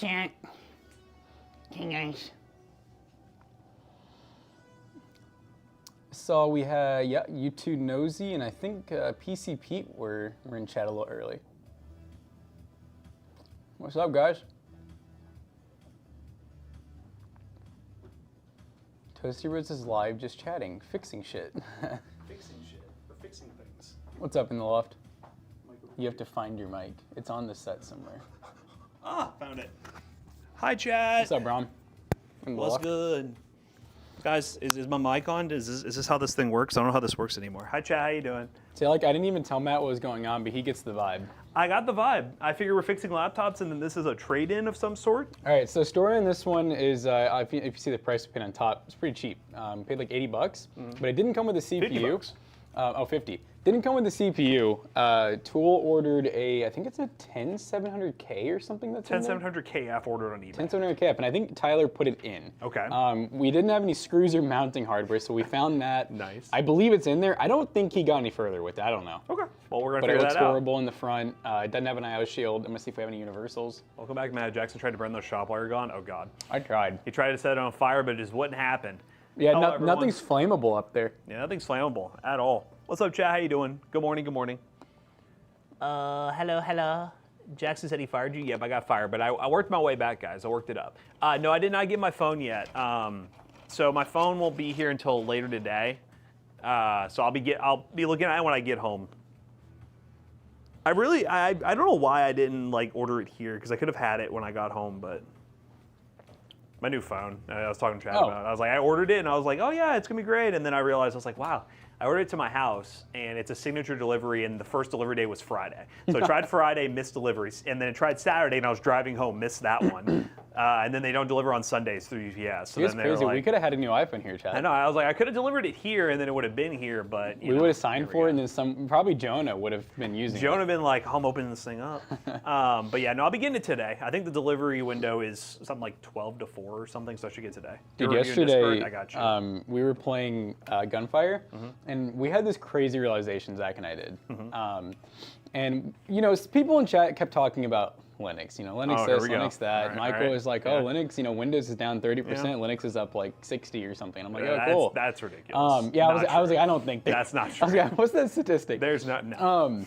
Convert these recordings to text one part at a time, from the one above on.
chat. Hey guys. So we had, yeah, YouTube Nosy, and I think PC Pete were in chat a little early. What's up, guys? Toasty Roots is live, just chatting, fixing shit. Fixing shit, or fixing things. What's up in the loft? You have to find your mic. It's on the set somewhere. Ah, found it. Hi, chat. What's up, Brom? What's good? Guys, is my mic on? Is this how this thing works? I don't know how this works anymore. Hi, chat. How you doing? See, like, I didn't even tell Matt what was going on, but he gets the vibe. I got the vibe. I figure we're fixing laptops, and then this is a trade-in of some sort. All right, so story on this one is, if you see the price pin on top, it's pretty cheap. Paid like 80 bucks, but it didn't come with a CPU. 50 bucks. Oh, 50. Didn't come with the CPU. Tool ordered a, I think it's a 10700K or something that's in there. 10700KF ordered on eBay. 10700KF, and I think Tyler put it in. Okay. We didn't have any screws or mounting hardware, so we found that. Nice. I believe it's in there. I don't think he got any further with it. I don't know. Okay. Well, we're gonna But it figure looks that out. horrible in the front. It doesn't have an IO shield. I'm gonna see if we have any universals. Welcome back, Matt. Jackson tried to burn those shop wire gone. Oh God. I tried. He tried to set it on fire, but it just wouldn't happen. Yeah, Hello, everyone. nothing's flammable up there. Yeah, nothing's flammable at all. What's up, chat? How you doing? Good morning. Good morning. Hello. Jackson said he fired you. Yep, I got fired, but I worked my way back, guys. I worked it up. No, I did not get my phone yet. So my phone won't be here until later today. So I'll be looking at it when I get home. I don't know why I didn't like order it here because I could have had it when I got home, but my new phone. I was talking to Chad about it. I was like, I ordered it and I was like, oh yeah, it's gonna be great. And then I realized I was like, wow. I ordered it to my house, and it's a signature delivery, and the first delivery day was Friday. So I tried Friday, missed deliveries, and then I tried Saturday, and I was driving home, missed that one. And then they don't deliver on Sundays through UPS. So It's then they were crazy. like, We could have had a new iPhone here, Chad. I know. I was like, I could have delivered it here, and then it would have been here, but We would have signed for it, and then probably Jonah would have been using it. Jonah would have been like, I'm opening this thing up. But yeah, no, I'll be getting it today. I think the delivery window is something like 12 to 4 or something, so I should get today. Dude, You're in yesterday, Discord? I got you. we were playing Gunfire, and we had this crazy realization Zach and I did. And, you know, people in chat kept talking about Linux. You know, Linux this, Linux that. Right, Michael was like, oh, Linux, you know, Windows is down 30%, Linux is up like 60 or something. I'm like, oh, cool. That's ridiculous. Yeah, I was like, I don't think that's not true. I was like, what's that statistic? There's not, no.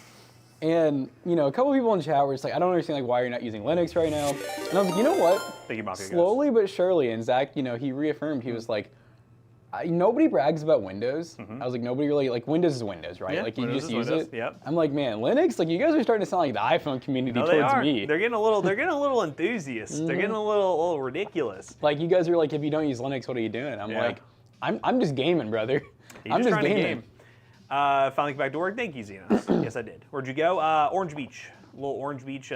And, you know, a couple people in chat were just like, I don't understand like why you're not using Linux right now. And I was like, you know what? Thank you, Mafia, Slowly but surely, and Zach, you know, he reaffirmed, he was like, nobody brags about Windows. I was like, nobody really, like, Windows is Windows, right? Yeah, like, you Windows just is use Windows, it. yep. I'm like, man, Linux, like, you guys are starting to sound like the iPhone community No, towards they are. me. They're getting a little enthusiast. They're getting a little ridiculous. Like, you guys are like, if you don't use Linux, what are you doing? I'm like, I'm just gaming, brother. I'm just trying to gaming. game. Finally got back to work. Thank you, Xenos. Yes, I did. Where'd you go? Orange Beach. A little Orange Beach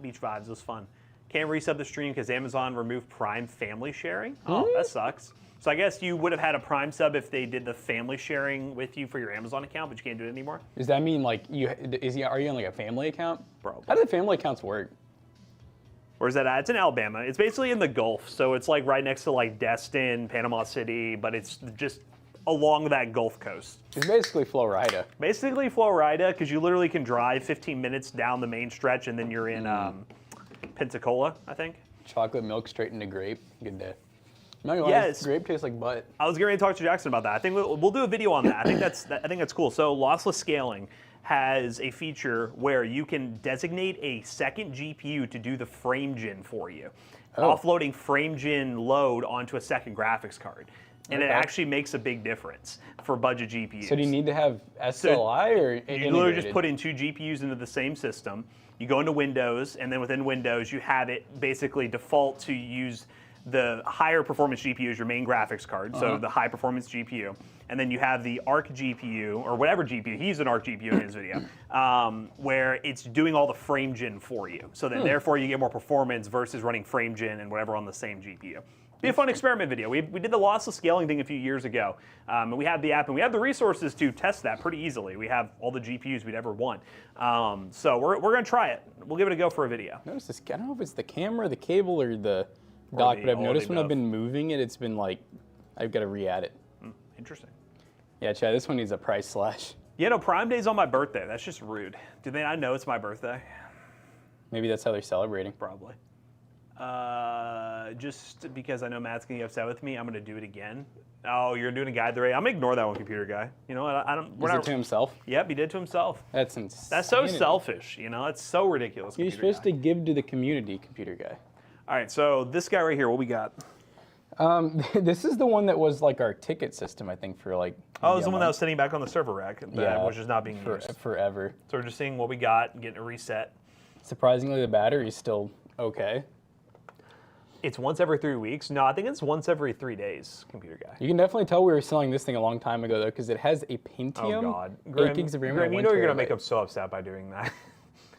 beach vibes. It was fun. Can't resub the stream because Amazon removed Prime family sharing. Oh, that sucks. So I guess you would have had a Prime sub if they did the family sharing with you for your Amazon account, but you can't do it anymore? Does that mean, like, are you on, like, a family account? Probably. How do the family accounts work? Where's that at? It's in Alabama. It's basically in the Gulf, so it's like right next to like Destin, Panama City, but it's just along that Gulf Coast. It's basically Florida. Basically Florida, because you literally can drive 15 minutes down the main stretch, and then you're in Pensacola, I think. Chocolate milk straight into grape. Good day. No, you Yes. Grape tastes like butt. I was getting ready to talk to Jackson about that. I think we'll do a video on that. I think that's cool. So lossless scaling has a feature where you can designate a second GPU to do the frame gen for you, offloading frame gen load onto a second graphics card. And it actually makes a big difference for budget GPUs. So do you need to have SLI or you literally just put in 2 GPUs into the same system. You go into Windows, and then within Windows, you have it basically default to use the higher performance GPU as your main graphics card, so the high performance GPU. And then you have the ARC GPU, or whatever GPU, he's an ARC GPU in his video, where it's doing all the frame gen for you. So then therefore you get more performance versus running frame gen and whatever on the same GPU. Be a fun experiment video. We did the lossless scaling thing a few years ago, and we have the app, and we have the resources to test that pretty easily. We have all the GPUs we'd ever want. So we're going to try it. We'll give it a go for a video. Notice this, I don't know if it's the camera, the cable, or the dock, but I've noticed when both. I've been moving it, it's been like, I've got to re-add it. Interesting. Yeah, Chad, this one needs a price slash. Yeah, no, Prime Day's on my birthday. That's just rude. Do they not know it's my birthday? Maybe that's how they're celebrating. Probably. Just because I know Matt's gonna get upset with me, I'm gonna do it again. Oh, you're doing a guide the rate. I'm gonna ignore that one, computer guy. You know what? I don't. Is it to himself? Yep, he did to himself. That's insane. That's so selfish. You know, it's so ridiculous. You're supposed to give to the community, computer guy. All right, so this guy right here, what we got? This is the one that was like our ticket system, I think, for like. Oh, it's the one that was sitting back on the server rack, which is not being used forever. So we're just seeing what we got, and getting a reset. Surprisingly, the battery's still okay. It's once every 3 weeks. No, I think it's once every 3 days, computer guy. You can definitely tell we were selling this thing a long time ago, though, because it has a Pentium. Oh, God. Grim, gigs of RAM, you know you're going to make him so upset by you that.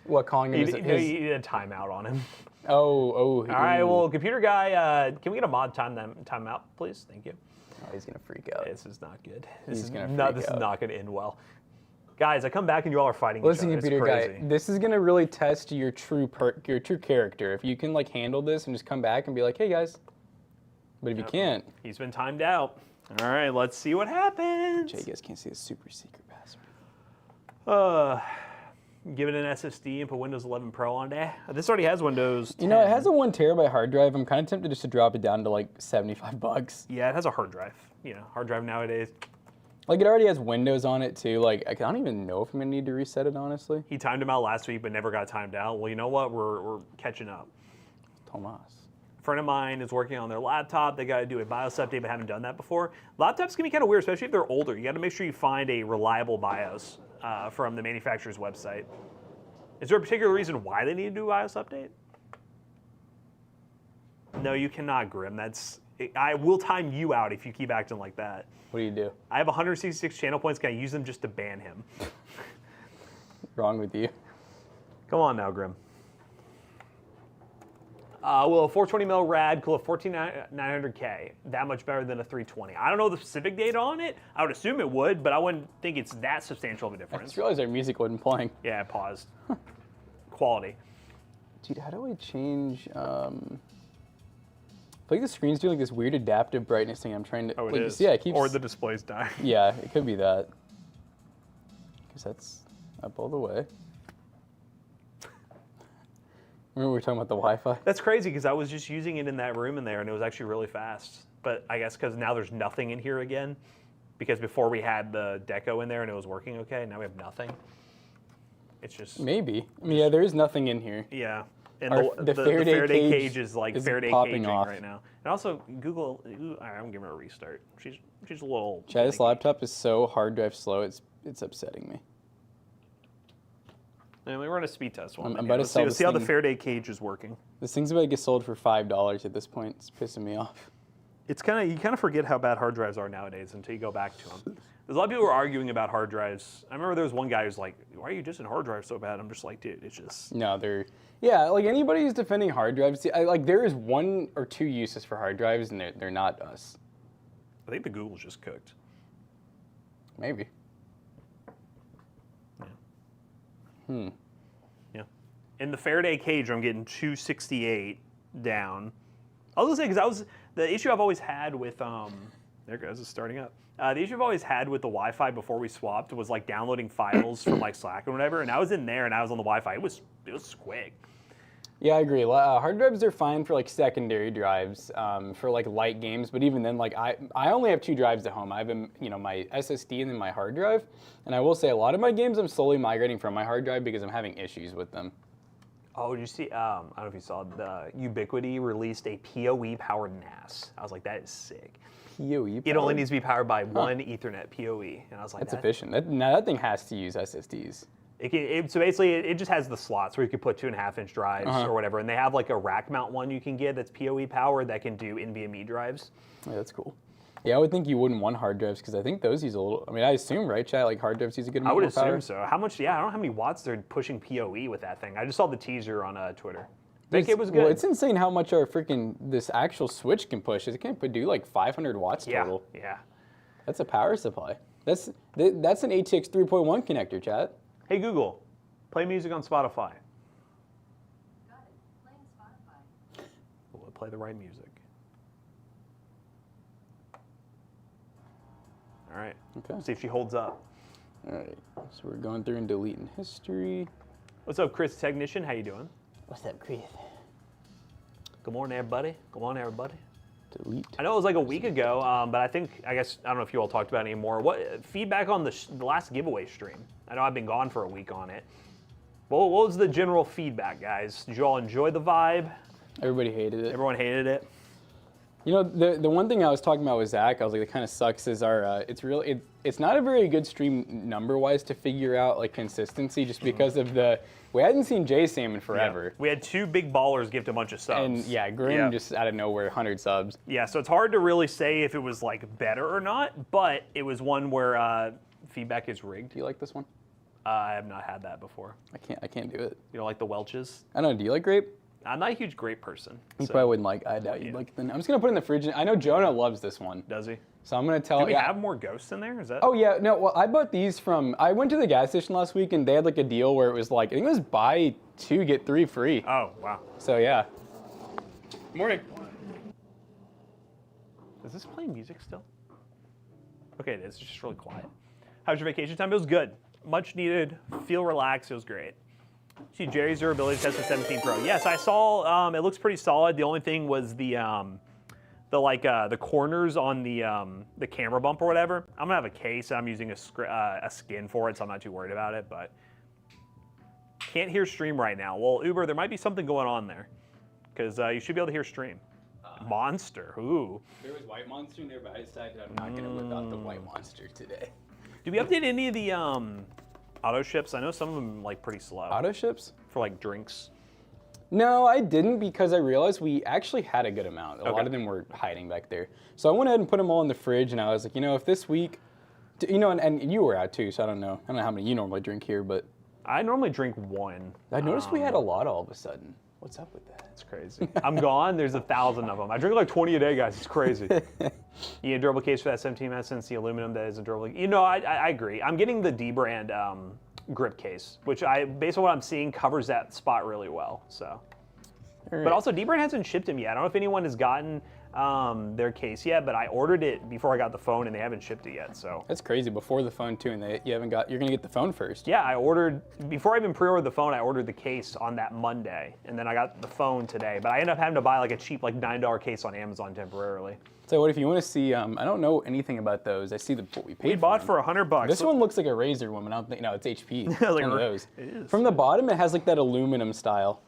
What, calling him You need a timeout on him. Oh. All right, well, computer guy, can we get a mod timeout, please? Thank you. Oh, he's going to freak out. This is not good. This is not going to end well. Guys, I come back and you all are fighting each other. Listen, computer guy, this is going to really test your true character. If you can like handle this and just come back and be like, hey, guys. But if you can't. He's been timed out. All right, let's see what happens. You guys can't see a super secret password. Give it an SSD and put Windows 11 Pro on it. This already has Windows 10. You know, it has a 1 terabyte hard drive. I'm kind of tempted just to drop it down to like $75. Yeah, it has a hard drive. You know, hard drive nowadays. Like, it already has Windows on it, too. Like, I don't even know if I'm going to need to reset it, honestly. He timed him out last week, but never got timed out. Well, you know what? We're catching up. Tomas. A friend of mine is working on their laptop. They got to do a BIOS update, but haven't done that before. Laptops can be kind of weird, especially if they're older. You got to make sure you find a reliable BIOS from the manufacturer's website. Is there a particular reason why they need to do a BIOS update? No, you cannot, Grim. I will time you out if you keep acting like that. What do you do? I have 166 channel points. Can I use them just to ban him? Wrong with you. Come on now, Grim. Will a 420 mil rad cool a 14900K? That much better than a 320? I don't know the specific data on it. I would assume it would, but I wouldn't think it's that substantial of a I difference. just realized our music wasn't playing. Yeah, it paused. Quality. Dude, how do I change... I feel like the screen's doing like this weird adaptive brightness thing. I'm trying to. Oh, it like, is. Yeah, it keeps. Or the display's dying. Yeah, it could be that. Because that's up all the way. Remember we were talking about the Wi-Fi? That's crazy because I was just using it in that room in there and it was actually really fast. But I guess because now there's nothing in here again. Because before we had the deco in there and it was working okay. Now we have nothing. It's just. Maybe. I mean, yeah, there is nothing in here. Yeah. And the Faraday cage is like Faraday caging off right now. And also, Google, I'm giving her a restart. She's a little. Chad, this laptop is so hard drive slow, it's upsetting me. And we run a speed test one. I'm about to sell Let's see how the Faraday cage is working. This thing's about to get sold for $5 at this point. It's pissing me off. It's you kind of forget how bad hard drives are nowadays until you go back to them. There's a lot of people who are arguing about hard drives. I remember there was one guy who's like, "Why are you just in hard drives so bad?" I'm just like, dude, it's just. No, yeah, like anybody who's defending hard drives, like there is 1 or 2 uses for hard drives, and they're not us. I think the Google's just cooked. Maybe. Yeah. Yeah. In the Faraday cage, I'm getting 268 down. I was gonna say because the issue I've always had with there it goes, it's starting up. The issue I've always had with the Wi-Fi before we swapped was like downloading files from like Slack or whatever, and I was in there and I was on the Wi-Fi. It was quick. Yeah, I agree. Hard drives are fine for like secondary drives, for like light games. But even then, like I only have 2 drives at home. I have my SSD and then my hard drive. And I will say a lot of my games I'm slowly migrating from my hard drive because I'm having issues with them. Oh, did you see? I don't know if you saw the Ubiquiti released a PoE powered NAS. I was like, that is sick. PoE. It only needs to be powered by one Ethernet PoE, and I was like, that's efficient. Now that thing has to use SSDs. So basically, it just has the slots where you could put 2.5-inch drives or whatever, and they have like a rack mount one you can get that's PoE powered that can do NVMe drives. Yeah, that's cool. Yeah, I would think you wouldn't want hard drives because I think those use a little. I mean, I assume, right, Chad? Like hard drives use a good amount of power. I would assume so. How much? Yeah, I don't know how many watts they're pushing PoE with that thing. I just saw the teaser on Twitter. I think it was good. Well, it's insane how much our this actual switch can push. It can do like 500 watts total. Yeah. That's a power supply. That's an ATX 3.1 connector, Chad. Hey Google, play music on Spotify. Got it. Playing Spotify. Will it play the right music? All right. Okay. See if she holds up. All right. So we're going through and deleting history. What's up, Chris Technician? How you doing? What's up, Chris? Good morning, everybody. Good morning, everybody. Delete. I know it was like a week ago, but I don't know if you all talked about it anymore. What feedback on the last giveaway stream? I know I've been gone for a week on it. Well, what was the general feedback, guys? Did you all enjoy the vibe? Everybody hated it. Everyone hated it. You know, the one thing I was talking about with Zach, I was like, it kind of sucks is our, it's not a very good stream number-wise to figure out like consistency just because of we hadn't seen Jay Sam in forever. Yeah. We had 2 big ballers gift a bunch of subs. And yeah, Grim just out of nowhere, 100 subs. Yeah, so it's hard to really say if it was like better or not, but it was one where feedback is rigged. Do you like this one? I have not had that before. I can't do it. You don't like the Welch's? I don't know, do you like grape? I'm not a huge grape person. You probably wouldn't like. I doubt you'd like. I'm just gonna put it in the fridge. I know Jonah loves this one. Does he? So I'm gonna tell. Do we have more ghosts in there? Is that? Oh yeah, no. Well, I bought these from. I went to the gas station last week and they had like a deal where it was like I think it was buy 2 get 3 free. Oh wow. So yeah. Morning. Is this playing music still? Okay, it is. It's just really quiet. How was your vacation time? It was good. Much needed. Feel relaxed. It was great. See Jerry's durability test with 17 Pro. Yes, I saw. It looks pretty solid. The only thing was the corners on the camera bump or whatever. I'm gonna have a case. I'm using a skin for it, so I'm not too worried about it. But can't hear stream right now. Well, Uber, there might be something going on there, because you should be able to hear stream. Monster. Ooh. There was white monster in there, but I decided I'm not gonna whip out the white monster today. Did we update any of the auto ships? I know some of them like pretty slow. Auto ships? For like drinks. No, I didn't because I realized we actually had a good amount. A lot of them were hiding back there. So I went ahead and put them all in the fridge, and I was like, you know, if this week, you know, and you were out too, so I don't know how many you normally drink here, but I normally drink 1. I noticed we had a lot all of a sudden. What's up with that? It's crazy. I'm gone. There's 1,000 of them. I drink like 20 a day, guys. It's crazy. You need a durable case for that 17 since the aluminum that isn't durable. You know, I agree. I'm getting the D brand grip case, which based on what I'm seeing, covers that spot really well. So, right. But also D brand hasn't shipped them yet. I don't know if anyone has gotten their case yet, but I ordered it before I got the phone, and they haven't shipped it yet. So that's crazy. Before the phone too, and you're gonna get the phone first. Yeah, I ordered before I even pre-ordered the phone. I ordered the case on that Monday, and then I got the phone today. But I ended up having to buy like a cheap like $9 case on Amazon temporarily. So what if you want to see? I don't know anything about those. I see what we paid. We bought them. for $100. This one looks like a Razer one, but I don't think. No, it's HP. Like one of those. It is. From the bottom, it has like that aluminum style.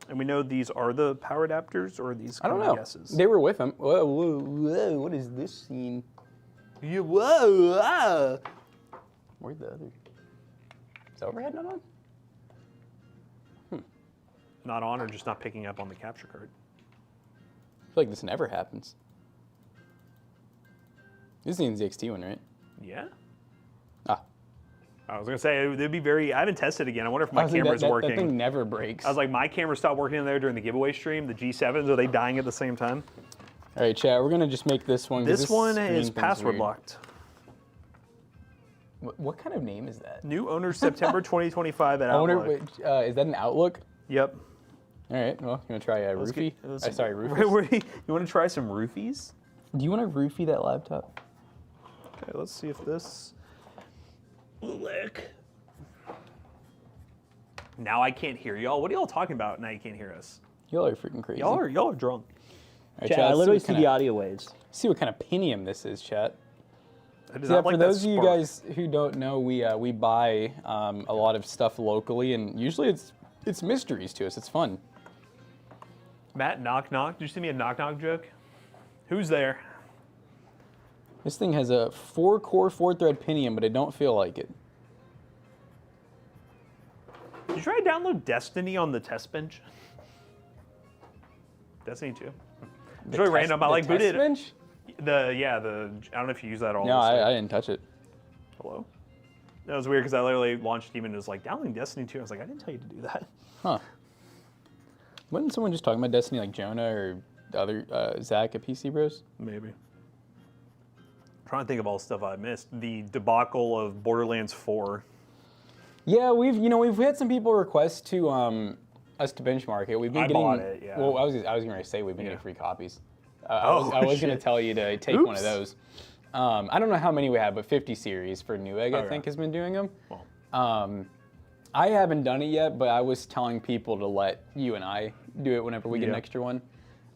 And we know these are the power adapters, or these I don't kind know. of guesses. They were with him. Whoa, whoa, whoa! What is this scene? Yeah, whoa! Where'd the other? Is the overhead not on? Not on, or just not picking up on the capture card. I feel like this never happens. This is the NZXT one, right? Yeah. Ah. I was gonna say it'd be very. I haven't tested again. I wonder if my camera's working. That thing never breaks. I was like, my camera stopped working in there during the giveaway stream. The G7s, are they dying at the same time? All right, chat. We're gonna just make this one. This one screen is thing's password weird. locked. What kind of name is that? New owner September 2025 at I wonder. Outlook. Is that an Outlook? Yep. All right. Well, you wanna try a roofie? Sorry, Rufus. roofies. You want to try some roofies? Do you want to roofie that laptop? Okay, let's see if this will work. Now I can't hear y'all. What are y'all talking about? Now you can't hear us. Y'all are freaking crazy. Y'all are drunk. All right, Chat, chat, I let's literally see see what the kinda- audio waves. See what kind of pinium this is, chat. I did So not for like that those of you spark. guys who don't know, we buy a lot of stuff locally, and usually it's mysteries to us. It's fun. Matt, knock knock. Did you see me a knock knock joke? Who's there? This thing has a 4-core, 4-thread Pinion, but I don't feel like it. Did you try to download Destiny on the test bench? Destiny 2. It's really random. I like booted bench? I don't know if you use that all. No, I didn't touch it. Hello. That was weird because I literally launched Steam and it was like downloading Destiny 2. I was like, I didn't tell you to do that. Huh. Wasn't someone just talking about Destiny like Jonah or the other Zach at PC Bros? Maybe. I'm trying to think of all the stuff I missed. The debacle of Borderlands 4. Yeah, we've had some people request to us to benchmark it. We've been getting. bought it, yeah. Well, I was going to say we've been Yeah. getting free copies. Oh, I was going to shit. tell you to take one of Oops. those. I don't know how many we have, but 50 series for Newegg, I Okay. think, has been doing them. Well. I haven't done it yet, but I was telling people to let you and I do it whenever we get an Yeah. extra one.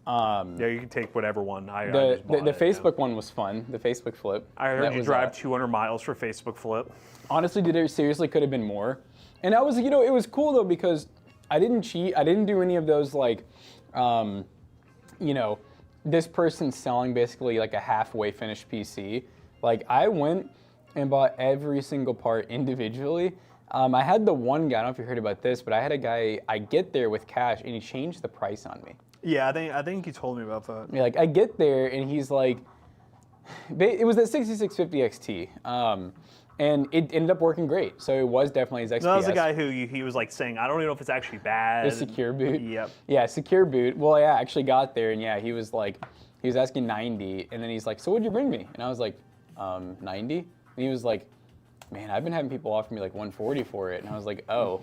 Yeah, you can take whatever one. I The just bought the it, Facebook one was fun. The Facebook flip. I heard That you was, drive 200 miles for Facebook Flip. honestly, dude, it seriously could have been more. And I was, you know, it was cool though because I didn't cheat. I didn't do any of those like, you know, this person's selling basically like a halfway finished PC. Like I went and bought every single part individually. I had the one guy, I don't know if you heard about this, but I had a guy, I get there with cash and he changed the price on me. Yeah, I think you told me about that. Yeah, like I get there and he's like, it was that 6650 XT. And it ended up working great. So it was definitely his XPS. No, that was the guy who he was like saying, I don't even know if it's actually bad. The secure boot. Yep. Yeah, secure boot. Well, yeah, I actually got there and yeah, he was asking 90 and then he's like, so what'd you bring me? And I was like, 90? And he was like, man, I've been having people offer me like 140 for it. And I was like, oh.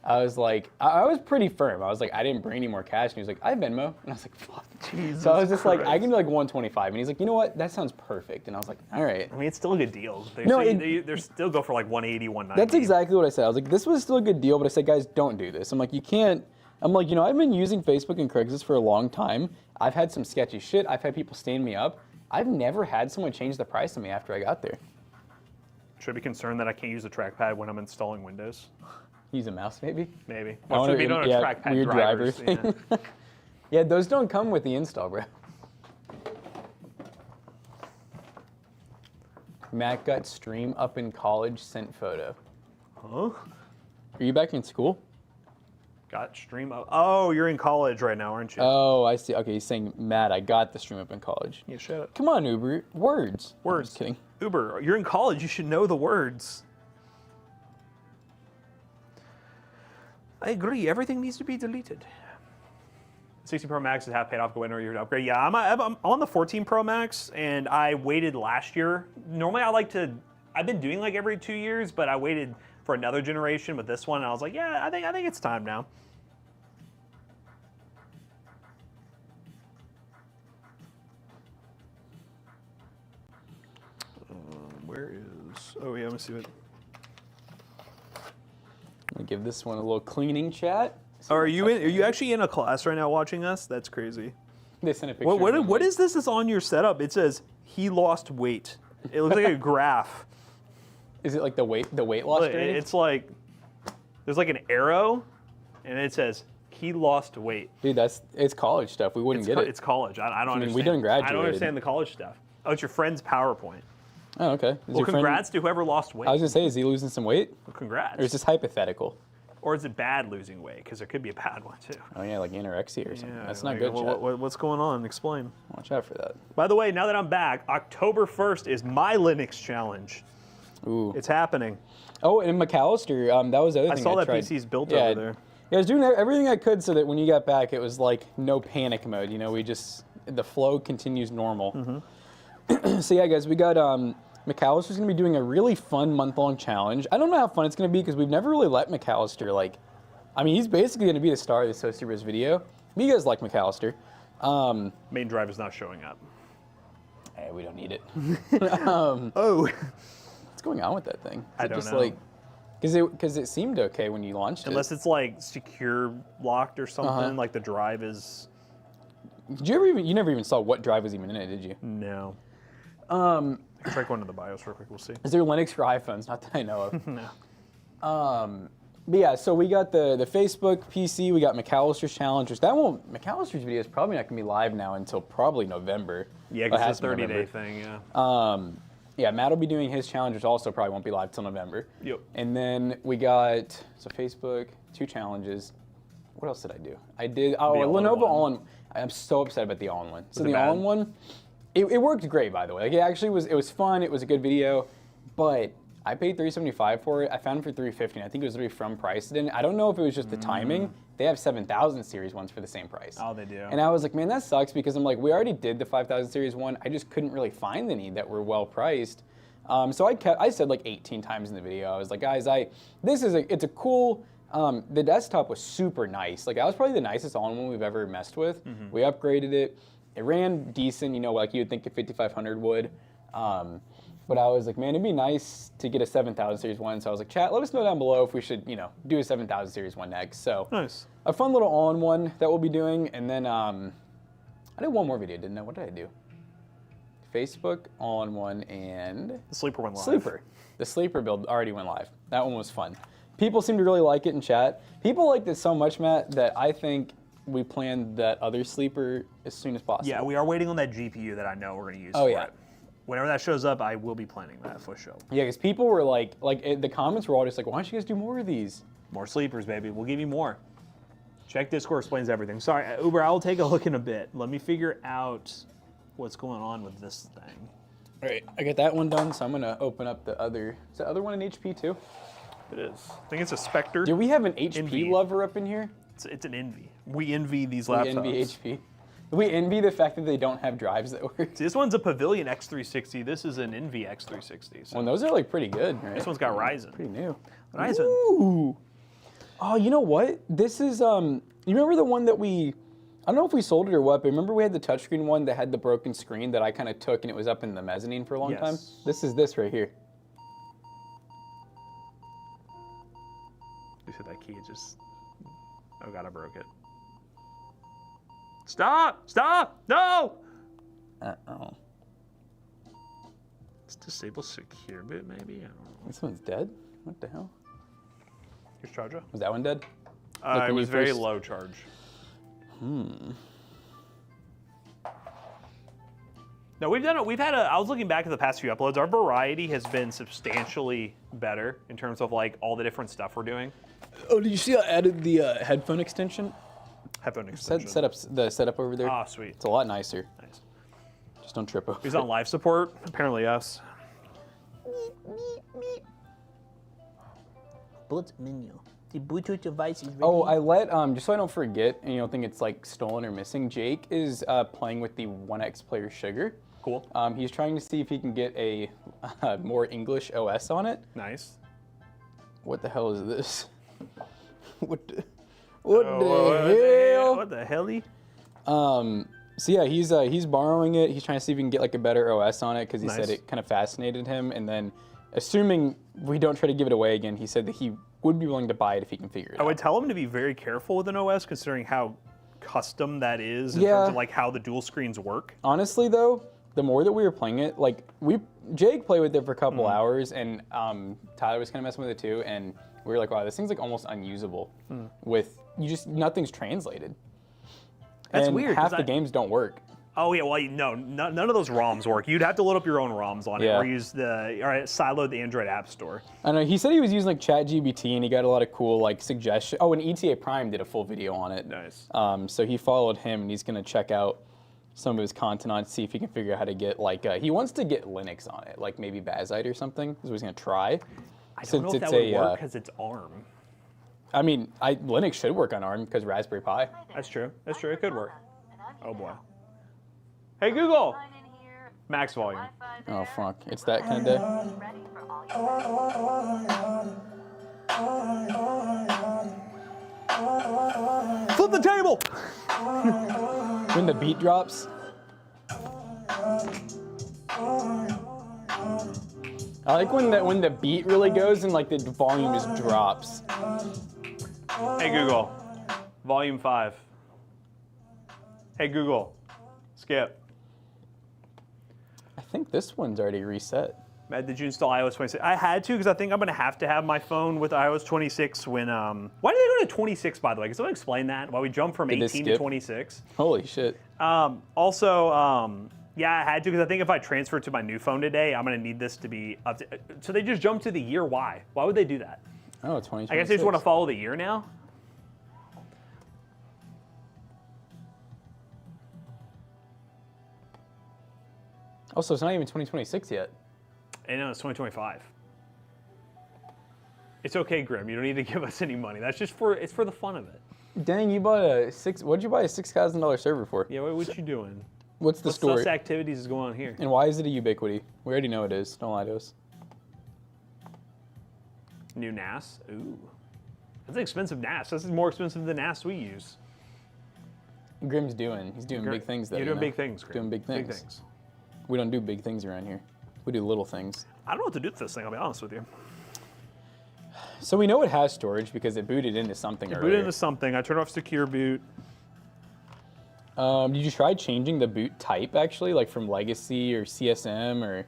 I was like, I was pretty firm. I was like, I didn't bring any more cash. And he was like, I have Venmo. And I was like, fuck. Jesus So I was just like, I Christ. can do like 125. And he's like, you know what? That sounds perfect. And I was like, all right. I mean, it's still a good deal. No, They're still go for like 180, 190. That's exactly what I said. I was like, this was still a good deal, but I said, guys, don't do this. I'm like, you can't. I'm like, you know, I've been using Facebook and Craigslist for a long time. I've had some sketchy shit. I've had people stand me up. I've never had someone change the price on me after I got there. Should I be concerned that I can't use the trackpad when I'm installing Windows? Use a mouse, maybe? Maybe. I Well, wonder- should be on a yeah, trackpad weird drivers. driver Yeah. Yeah, those don't come with the install, bro. Matt got stream up in college, sent photo. Huh? Are you back in school? Got stream up. Oh, you're in college right now, aren't you? Oh, I see. Okay, he's saying, Matt, I got the stream up in college. yeah, shut up. Come on, Uber. Words. I'm Words. just kidding. Uber, you're in college. You should know the words. I agree. Everything needs to be deleted. 60 Pro Max is half paid off. Go in or you're to upgrade. Yeah, I'm on the 14 Pro Max, and I waited last year. Normally, I've been doing like every 2 years, but I waited for another generation with this one, and I was like, yeah, I think it's time now. Where is? Oh yeah, let me see what. I'm gonna give this one a little cleaning chat. Oh, are you actually in a class right now watching us? That's crazy. They sent a picture. What is this that's on your setup? It says he lost weight. It looks like a graph. Is it like the weight loss Look, journey? it's like there's like an arrow, and it says he lost weight. Dude, it's college stuff. We wouldn't get it. It's college. I don't understand. we done I don't graduated. understand the college stuff. Oh, it's your friend's PowerPoint. Oh, okay. Is Well, your friend- congrats to whoever lost weight. I was gonna say, is he losing some weight, Well, congrats. or is this hypothetical? Or is it bad losing weight? Because there could be a bad one too. Oh yeah, like anorexia or something. Yeah, That's like, not good. Chat. What's going on? Explain. Watch out for that. By the way, now that I'm back, October 1st is my Linux challenge. Ooh. It's happening. Oh, and McAllister, that was the other I thing saw that tried. PC's built Yeah, over there. Yeah, I was doing everything I could so that when you got back, it was like no panic mode. You know, the flow continues normal. Mm-hmm. So yeah, guys, we got McAllister's gonna be doing a really fun month-long challenge. I don't know how fun it's gonna be because we've never really let McAllister I mean, he's basically gonna be the star of this Toastyverse video. But you guys like McAllister. Main drive is not showing up. Hey, we don't need it. Oh. What's going on with that thing? Is I it don't just know. Because it seemed okay when you launched it. Unless it's like secure locked or something, Uh-huh. like the drive is. Did you never even saw what drive was even in it, did you? No. I can try going to the BIOS real quick. We'll see. Is there Linux for iPhones? Not that I know of. No. But yeah, so we got the Facebook PC, we got McAllister's challenge. McAllister's video is probably not gonna be live now until probably November. Yeah, Well, it because has it's a to be 30-day November. thing. Yeah. Yeah, Matt will be doing his challenge, which also probably won't be live till November. Yep. And then we got Facebook, 2 challenges. What else did I do? I did Lenovo all-in-one. All-in. I'm so upset about the All-in-One. So it the bad? All-in-One, it worked great, by the way. Like it was fun. It was a good video, but I paid $375 for it. I found it for $350. And I think it was really from price. Then I don't know if it was just the timing. They have 7000 series ones for the same price. Oh, they do. And I was like, man, that sucks because I'm like, we already did the 5000 series one. I just couldn't really find any that were well priced. So I said like 18 times in the video. I was like, guys, it's a cool. The desktop was super nice. Like that was probably the nicest all-in-one we've ever messed with. We upgraded it. It ran decent, you know, like you'd think a 5500 would. But I was like, man, it'd be nice to get a 7000 series one. So I was like, chat, let us know down below if we should, you know, do a 7000 series one next. So Nice. a fun little all-in-one that we'll be doing, and then I did one more video, didn't I? What did I do? Facebook, all-in-one, and The sleeper went live. sleeper. The sleeper build already went live. That one was fun. People seem to really like it in chat. People liked it so much, Matt, that I think we planned that other sleeper as soon as possible. Yeah, we are waiting on that GPU that I know we're going to use Oh, for yeah. it. Whenever that shows up, I will be planning that for sure. Yeah, because people were the comments were all just like, why don't you guys do more of these? More sleepers, baby. We'll give you more. Check Discord explains everything. Sorry, Uber, I will take a look in a bit. Let me figure out what's going on with this thing. All right, I got that one done, so I'm gonna open up the other. Is the other one an HP too? It is. I think it's a Spectre. Do we have an HP Envy. lover up in here? It's an Envy. We envy these We laptops. envy HP. We envy the fact that they don't have drives that work. See, this one's a Pavilion X360. This is an Envy X360. So Well, those are like pretty good, right? this one's got Ryzen. Pretty new. Ryzen. Ooh. Oh, you know what? This is You remember the one that I don't know if we sold it or what, but remember we had the touchscreen one that had the broken screen that I kind of took and it was up in the mezzanine for a long time? Yes. This is this right here. You said that key just. Oh god, I broke it. Stop! Stop! No! Uh-oh. Let's disable secure boot, maybe? I don't know. This one's dead? What the hell? Here's charger. Was that one dead? It when was you very first- low charge. No, we've done it. We've had I was looking back at the past few uploads. Our variety has been substantially better in terms of like all the different stuff we're doing. Oh, did you see I added the headphone extension? Headphone extension. The setup over there. Ah, sweet. It's a lot nicer. Nice. Just don't trip over. He's on live support. Apparently, us. Boot menu. The Bluetooth device is ready. Oh, I let just so I don't forget and you don't think it's like stolen or missing. Jake is playing with the 1X player Sugar. Cool. He's trying to see if he can get a more English OS on it. Nice. What the hell is this? What the hell? What the helly? So yeah, he's borrowing it. He's trying to see if he can get like a better OS on it because he said Nice. it kind of fascinated him. And then, assuming we don't try to give it away again, he said that he would be willing to buy it if he can figure it I out. would tell him to be very careful with an OS, considering how custom that is in Yeah. terms of like how the dual screens work. Honestly, though, the more that we were playing it, like Jake played with it for a couple Mm-hmm. hours, and Tyler was kind of messing with it too, and we were like, wow, this thing's like almost unusable. With nothing's translated. That's and weird, Half 'cause the games don't work. Oh yeah, well no, none of those ROMs work. You'd have to load up your own ROMs on it, Yeah. or siloed the Android App Store. I know he said he was using like ChatGPT, and he got a lot of cool like suggestions. Oh, and ETA Prime did a full video on it. Nice. So he followed him, and he's gonna check out some of his content on it, see if he can figure out how to get like he wants to get Linux on it, like maybe Bazite or something. Is what he's gonna try. I don't know if that would work because it's ARM. I mean, Linux should work on ARM because Raspberry Pi. That's true. That's true. It could work. And I'm Oh here boy. now. Hey Google, Line in here. max volume. Wi-Fi Oh there. fuck, it's that kind of day. Ready for all your Flip the table. When the beat drops. I like when the beat really goes and like the volume just drops. Hey Google, volume 5. Hey Google, skip. I think this one's already reset. Matt, did you install iOS 26? I had to because I think I'm going to have my phone with iOS 26 when. Why did they go to 26 by the way? Can someone explain that? Why we jumped from Did they 18 to skip? 26? Holy shit. Yeah, I had to because I think if I transfer to my new phone today, I'm going to need this to be up to. So they just jumped to the year. Why? Why would they do that? Oh, 2026. I guess they just want to follow the year now. Also, it's not even 2026 yet. And no, it's 2025. It's okay, Grim. You don't need to give us any money. That's just it's for the fun of it. Dang, you bought what'd you buy a $6,000 server for? Yeah, what you doing? What's the What story? sus activities is going on here? And why is it a Ubiquity? We already know it is. Don't lie to us. New NAS. Ooh. That's an expensive NAS. This is more expensive than NAS we use. Grim's he's doing big things though. You're you doing know? big things, Grim. Doing big things. We don't do big things around here. We do little things. I don't know what to do with this thing, I'll be honest with you. So we know it has storage because it booted into something Boot earlier. into something. I turned off secure boot. Did you try changing the boot type actually, like from Legacy or CSM, or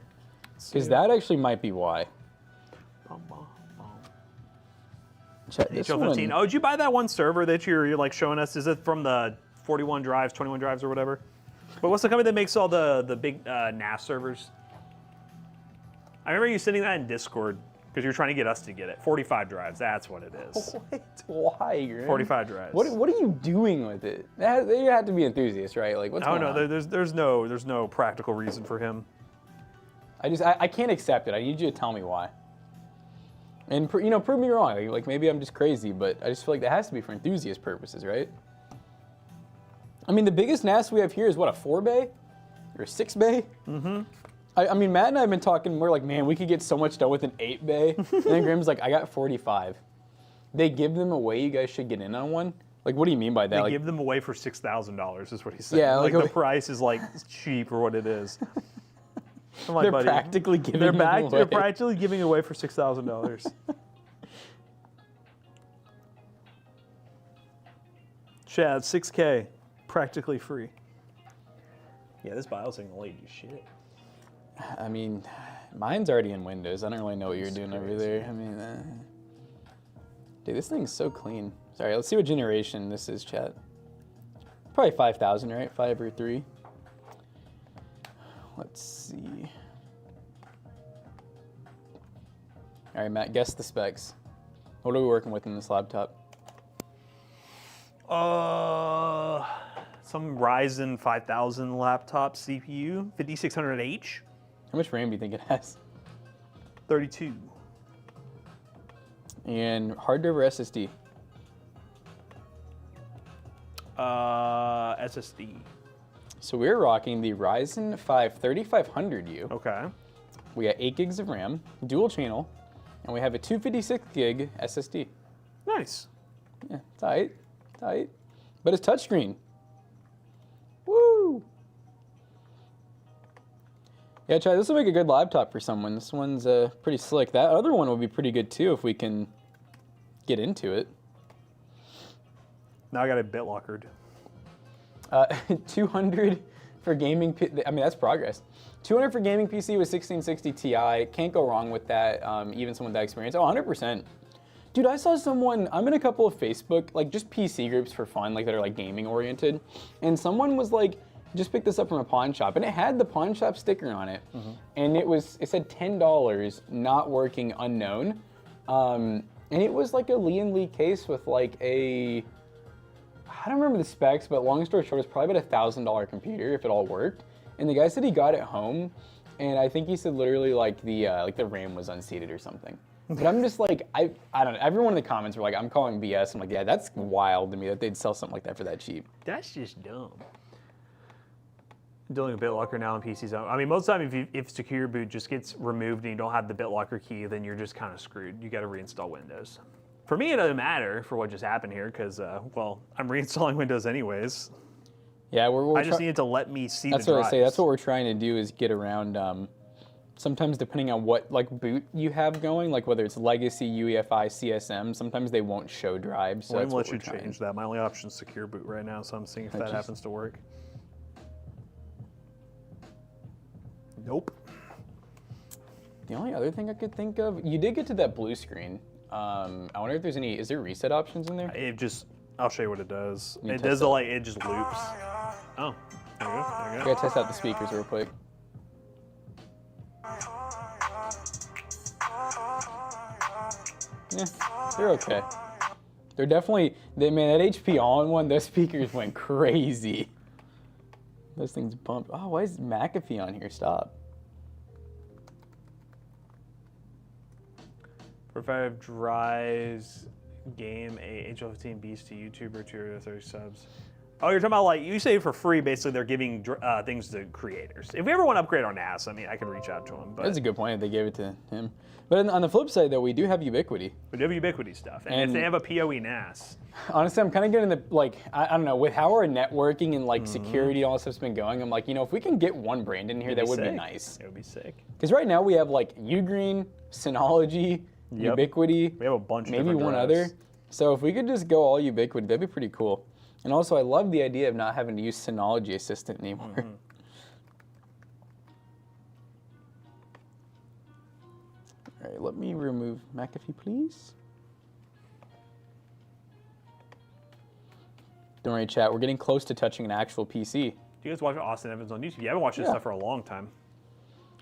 because that actually might be why. Check this HL15. one. Oh, did you buy that one server that you're like showing us? Is it from the 41 drives, 21 drives, or whatever? But what's the company that makes all the big NAS servers? I remember you sending that in Discord because you're trying to get us to get it. 45 drives. That's what it is. What? Why? Grim? 45 drives. What are you doing with it? You have to be enthusiasts, right? Like what's going on? There's no practical reason for him. I can't accept it. I need you to tell me why. And prove me wrong. Like maybe I'm just crazy, but I just feel like that has to be for enthusiast purposes, right? I mean, the biggest NAS we have here is what, a 4-bay or a 6-bay? Mm-hmm. I mean, Matt and I have been talking more like, man, we could get so much done with an 8-bay. And then Grim's like, I got 45. They give them away. You guys should get in on one. Like, what do you mean by that? They give them away for $6,000 is what he said. Yeah, like the price is like cheap for what it is. I'm like, they're buddy, practically giving them away. They're practically giving away for $6,000. Chad, 6K, practically free. Yeah, this BIOS ain't gonna let you do shit. I mean, mine's already in Windows. I don't really know what you're doing over there. I mean, dude, this thing's so clean. Sorry, let's see what generation this is, chat. Probably 5,000, right? 5 or 3. Let's see. All right, Matt, guess the specs. What are we working with in this laptop? Some Ryzen 5000 laptop CPU, 5600H. How much RAM do you think it has? 32. And hard drive or SSD? SSD. So we're rocking the Ryzen 5 3500U. Okay. We got 8 gigs of RAM, dual channel, and we have a 256 gig SSD. Nice. Yeah, tight. But it's touchscreen. Woo! Yeah, Chad, this will make a good laptop for someone. This one's pretty slick. That other one will be pretty good too if we can get into it. Now I got it BitLockered. 200 for gaming. I mean, that's progress. 200 for gaming PC with 1660 Ti. Can't go wrong with that. Even someone with that experience. Oh, 100%. Dude, I saw someone, I'm in a couple of Facebook, like just PC groups for fun, like that are like gaming oriented. And someone was like, just picked this up from a pawn shop and it had the pawn shop sticker on it. Mm-hmm. And it said $10, not working, unknown. And it was like a Lee & case with like I don't remember the specs, but long story short, it's probably about $1,000 computer if it all worked. And the guy said he got it home, and I think he said literally like the RAM was unseated or something. But I'm just like, I don't know. Everyone in the comments were like, I'm calling BS. I'm like, yeah, that's wild to me that they'd sell something like that for that cheap. That's just dumb. Dealing with BitLocker now on PCs. I mean, most of the time, if Secure Boot just gets removed and you don't have the BitLocker key, then you're just kind of screwed. You got to reinstall Windows. For me, it doesn't matter for what just happened here because, well, I'm reinstalling Windows anyways. Yeah, I just needed to let me see the drives. That's what I say. That's what we're trying to do is get around. Sometimes depending on what like boot you have going, like whether it's Legacy, UEFI, CSM, sometimes they won't show drives. So Well, that's I'm what let you we're trying. change that. My only option is Secure Boot right now, so I'm seeing if that happens to work. Nope. The only other thing I could think of, you did get to that blue screen. I wonder if there's any, is there reset options in there? It just, I'll show you what it does. You It test does that. like, it just loops. Oh, there you go, there you I go. gotta test out the speakers real quick. Yeah, they're okay. They're definitely, man, that HP All-in one, those speakers went crazy. Those things bumped. Oh, why is McAfee on here? Stop. For 5 drives, game a HL15 beast to YouTuber to 30 subs. Oh, you're talking about like, you say for free, basically they're giving things to creators. If we ever want to upgrade our NAS, I mean, I can reach out to them. But That's a good point if they gave it to him. But on the flip side, though, we do have Ubiquity. we do have Ubiquity stuff. And if they have a PoE NAS, Honestly, I'm kind of getting the, like, I don't know, with how our networking and like security and all this stuff's been going, I'm like, you know, if we can get one brand in here, that would be sick. nice. It would be sick. Because right now we have like Ugreen, Synology, Yep. Ubiquity, We have a bunch of maybe different one drives. other. So if we could just go all Ubiquity, that'd be pretty cool. And also, I love the idea of not having to use Synology Assistant anymore. All right, let me remove McAfee, please. Don't worry, chat. We're getting close to touching an actual PC. Do you guys watch Austin Evans on YouTube? You haven't watched this stuff for a long time.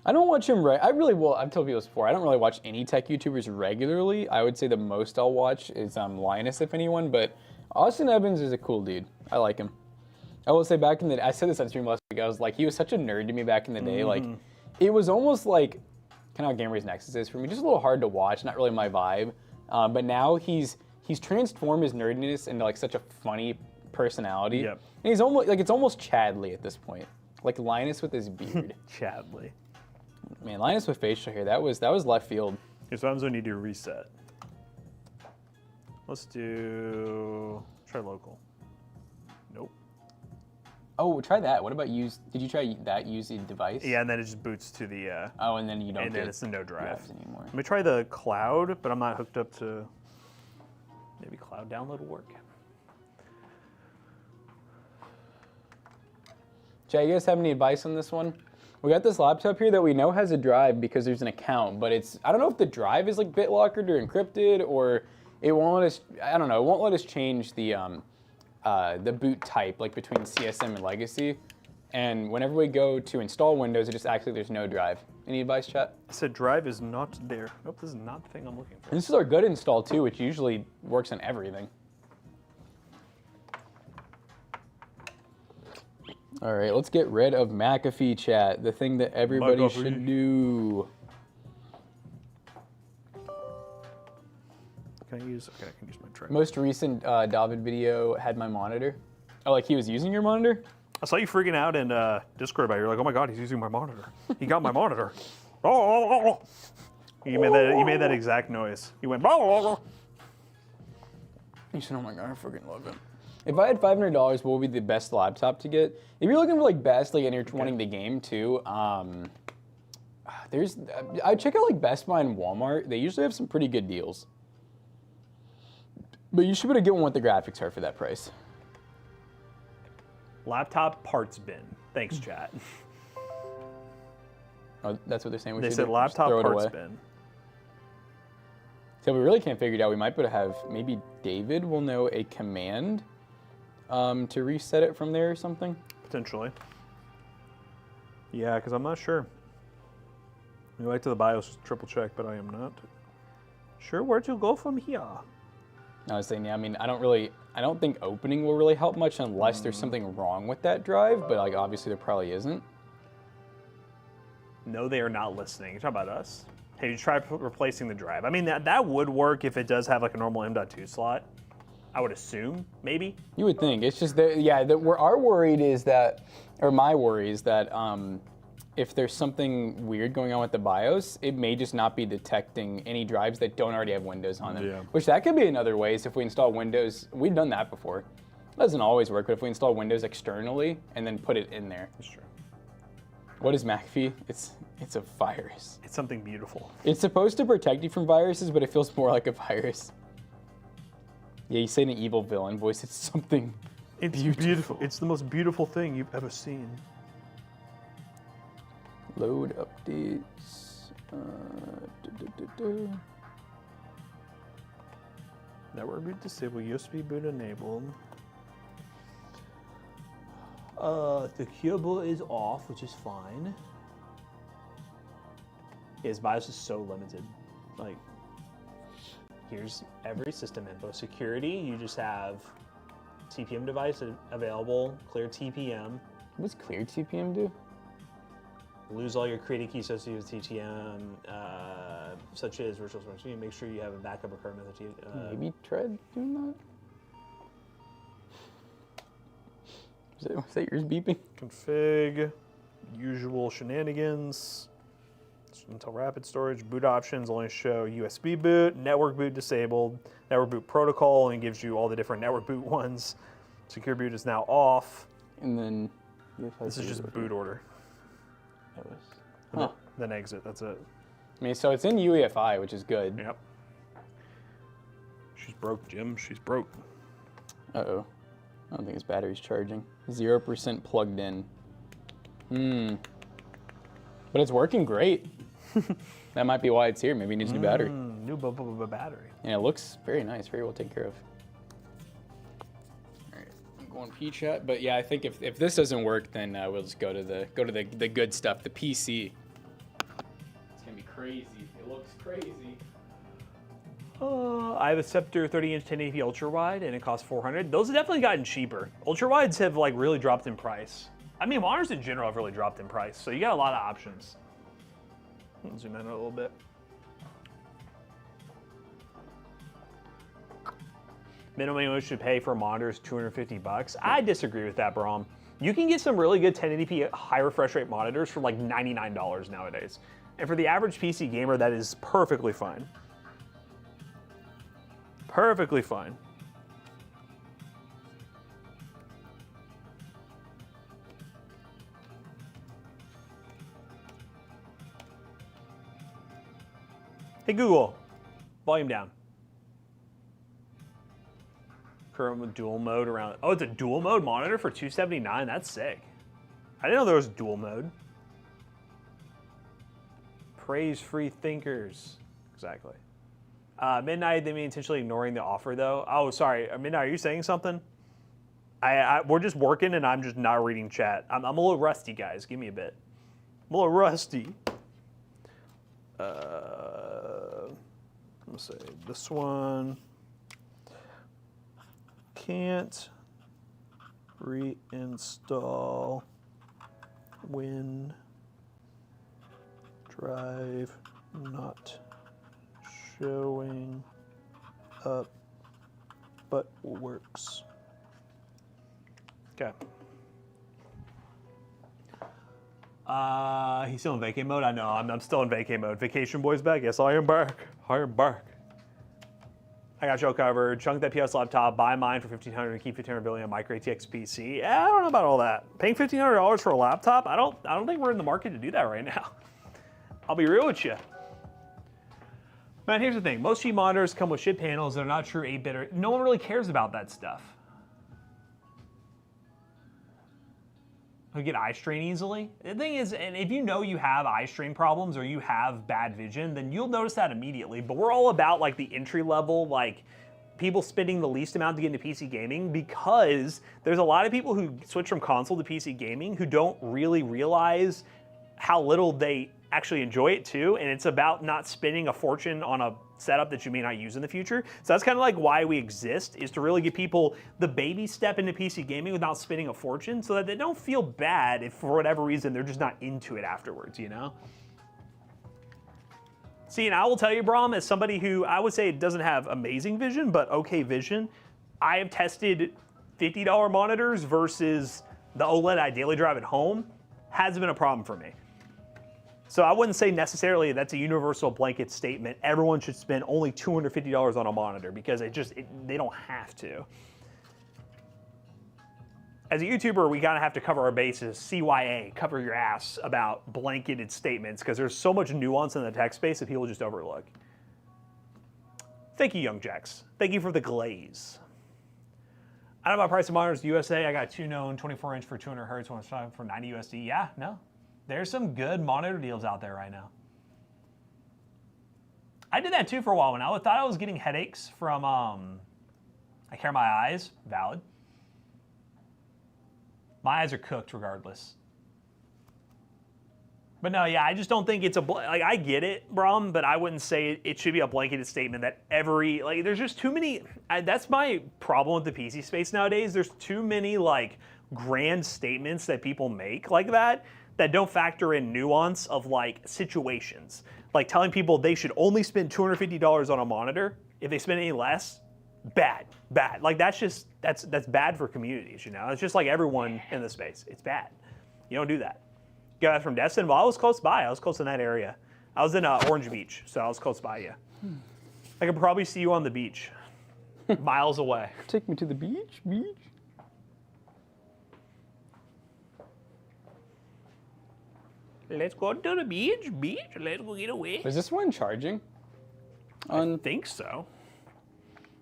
I don't watch him. I really will. I've told people this before. I don't really watch any tech YouTubers regularly. I would say the most I'll watch is Linus, if anyone. But Austin Evans is a cool dude. I like him. I will say back in the, I said this on stream last week. I was like, he was such a nerd to me back in the day. Like, it was almost like kind of how Gamers Nexus is for me. Just a little hard to watch. Not really my vibe. But now he's transformed his nerdiness into like such a funny personality. Yep. And he's almost like, it's almost Chadley at this point. Like Linus with his beard. Chadley. Man, Linus with facial hair, that was left field. Here's what happens when you do reset. Let's try local. Nope. Oh, try that. What about did you try that use the device? Yeah, and then it just boots to the, Oh, and then you don't and get then it's the no drive drafts anymore. Let me try the cloud, but I'm not hooked up to, maybe cloud download will work. Jay, you guys have any advice on this one? We got this laptop here that we know has a drive because there's an account, but I don't know if the drive is like BitLocked or encrypted, or it won't let us, I don't know, it won't let us change the boot type, like between CSM and Legacy. And whenever we go to install Windows, it just acts like there's no drive. Any advice, chat? I said drive is not there. Nope, this is not the thing I'm looking for. And this is our good install too, which usually works on everything. All right, let's get rid of McAfee, chat, the thing that everybody should do. Can I use my drive. Most recent David video had my monitor. Oh, like he was using your monitor? I saw you freaking out in Discord about it. You're like, oh my God, he's using my monitor. He got my monitor. Oh. You made that exact noise. You went, oh. You said, oh my God, I freaking love it. If I had $500, what would be the best laptop to get? If you're looking for like best, like, and you're wanting the game too, I check out like Best Buy and Walmart. They usually have some pretty good deals. But you should be able to get one with the graphics are for that price. Laptop parts bin. Thanks, chat. Oh, that's what they're saying. They said laptop parts bin. So we really can't figure it out. We might be able to have, maybe David will know a command to reset it from there or something. Potentially. Yeah, because I'm not sure. We like to the BIOS just triple check, but I am not sure where to go from here. I was saying, yeah, I mean, I don't think opening will really help much unless there's something wrong with that drive, but like obviously there probably isn't. No, they are not listening. You're talking about us. Have you tried replacing the drive? I mean, that would work if it does have like a normal M.2 slot. I would assume, maybe. You would think. It's just that, yeah, our worry is that, or my worry is that if there's something weird going on with the BIOS, it may just not be detecting any drives that don't already have Windows on them. Yeah. Which that could be another way is if we install Windows, we've done that before. It doesn't always work, but if we install Windows externally and then put it in there. That's true. What is McAfee? It's a virus. It's something beautiful. It's supposed to protect you from viruses, but it feels more like a virus. Yeah, you say in an evil villain voice, it's something beautiful. It's the most beautiful thing you've ever seen. Load updates. Network boot disabled, USB boot enabled. The keyboard is off, which is fine. His BIOS is so limited. Like, here's every system info. Security, you just have TPM device available, clear TPM. What's clear TPM do? Lose all your created keys associated with TTM, such as virtual storage. Make sure you have a backup recurrent method. Maybe Tread doing that? Was that yours beeping? Config, usual shenanigans. Until rapid storage, boot options only show USB boot, network boot disabled, network boot protocol only gives you all the different network boot ones. Secure boot is now off. And then This is just boot order. Huh. Then exit, that's it. I mean, so it's in UEFI, which is good. Yep. She's broke, Jim. She's broke. Uh-oh. I don't think his battery's charging. 0% plugged in. But it's working great. That might be why it's here. Maybe it needs a new battery. New battery. And it looks very nice, very well taken care of. All right, I'm going P-chat, but yeah, I think if this doesn't work, then we'll just go to the good stuff, the PC. It's gonna be crazy. It looks crazy. I have a Scepter 30-inch 1080p ultra wide, and it costs $400. Those have definitely gotten cheaper. Ultra wides have like really dropped in price. I mean, monitors in general have really dropped in price, so you got a lot of options. Zoom in a little bit. Minimum you should pay for a monitor is $250. I disagree with that, Brom. You can get some really good 1080p high refresh rate monitors for like $99 nowadays. And for the average PC gamer, that is perfectly fine. Perfectly fine. Hey Google, volume down. Current dual mode around. Oh, it's a dual mode monitor for $279. That's sick. I didn't know there was dual mode. Praise free thinkers. Exactly. Midnight, they mean intentionally ignoring the offer though. Oh, sorry. Midnight, are you saying something? We're just working and I'm just not reading chat. I'm a little rusty, guys. Give me a bit. I'm a little rusty. Let's say this one. Can't reinstall when drive not showing up, but works. Okay. He's still in vacay mode? I know, I'm still in vacay mode. Vacation boys back? Yes, I am back. I am back. I got you covered. Chunk that PS laptop, buy mine for $1,500 and keep $1,500 billion on micro ATX PC. Yeah, I don't know about all that. Paying $1,500 for a laptop? I don't think we're in the market to do that right now. I'll be real with you. Man, here's the thing. Most cheap monitors come with shit panels that are not true 8-bit or no one really cares about that stuff. You get eye strain easily. The thing is, and if you know you have eye strain problems or you have bad vision, then you'll notice that immediately. But we're all about like the entry level, like people spending the least amount to get into PC gaming, because there's a lot of people who switch from console to PC gaming who don't really realize how little they actually enjoy it too, and it's about not spending a fortune on a setup that you may not use in the future. So that's kind of like why we exist, is to really get people the baby step into PC gaming without spending a fortune, so that they don't feel bad if for whatever reason they're just not into it afterwards, you know? See, and I will tell you, Brom, as somebody who I would say doesn't have amazing vision, but okay vision, I have tested $50 monitors versus the OLED I daily drive at home. Hasn't been a problem for me. So I wouldn't say necessarily that's a universal blanket statement. Everyone should spend only $250 on a monitor, because they don't have to. As a YouTuber, we gotta have to cover our bases. CYA, cover your ass about blanketed statements, because there's so much nuance in the tech space that people just overlook. Thank you, Young Jacks. Thank you for the glaze. I don't know about price of monitors USA. I got two known 24-inch for 200 hertz, one for 90 USD. Yeah, no. There's some good monitor deals out there right now. I did that too for a while when I thought I was getting headaches from, I care my eyes, valid. My eyes are cooked regardless. But no, yeah, I just don't think it's like, I get it, Brom, but I wouldn't say it should be a blanketed statement that there's just too many, that's my problem with the PC space nowadays. There's too many like grand statements that people make like that don't factor in nuance of like situations. Like telling people they should only spend $250 on a monitor. If they spend any less, bad. Like that's bad for communities, you know? It's just like everyone in the space. It's bad. You don't do that. You got that from Destin? Well, I was close by. I was close in that area. I was in Orange Beach, so I was close by you. I could probably see you on the beach, miles away. Take me to the beach. Let's go to the beach. Let's go get away. Is this one charging? I think so.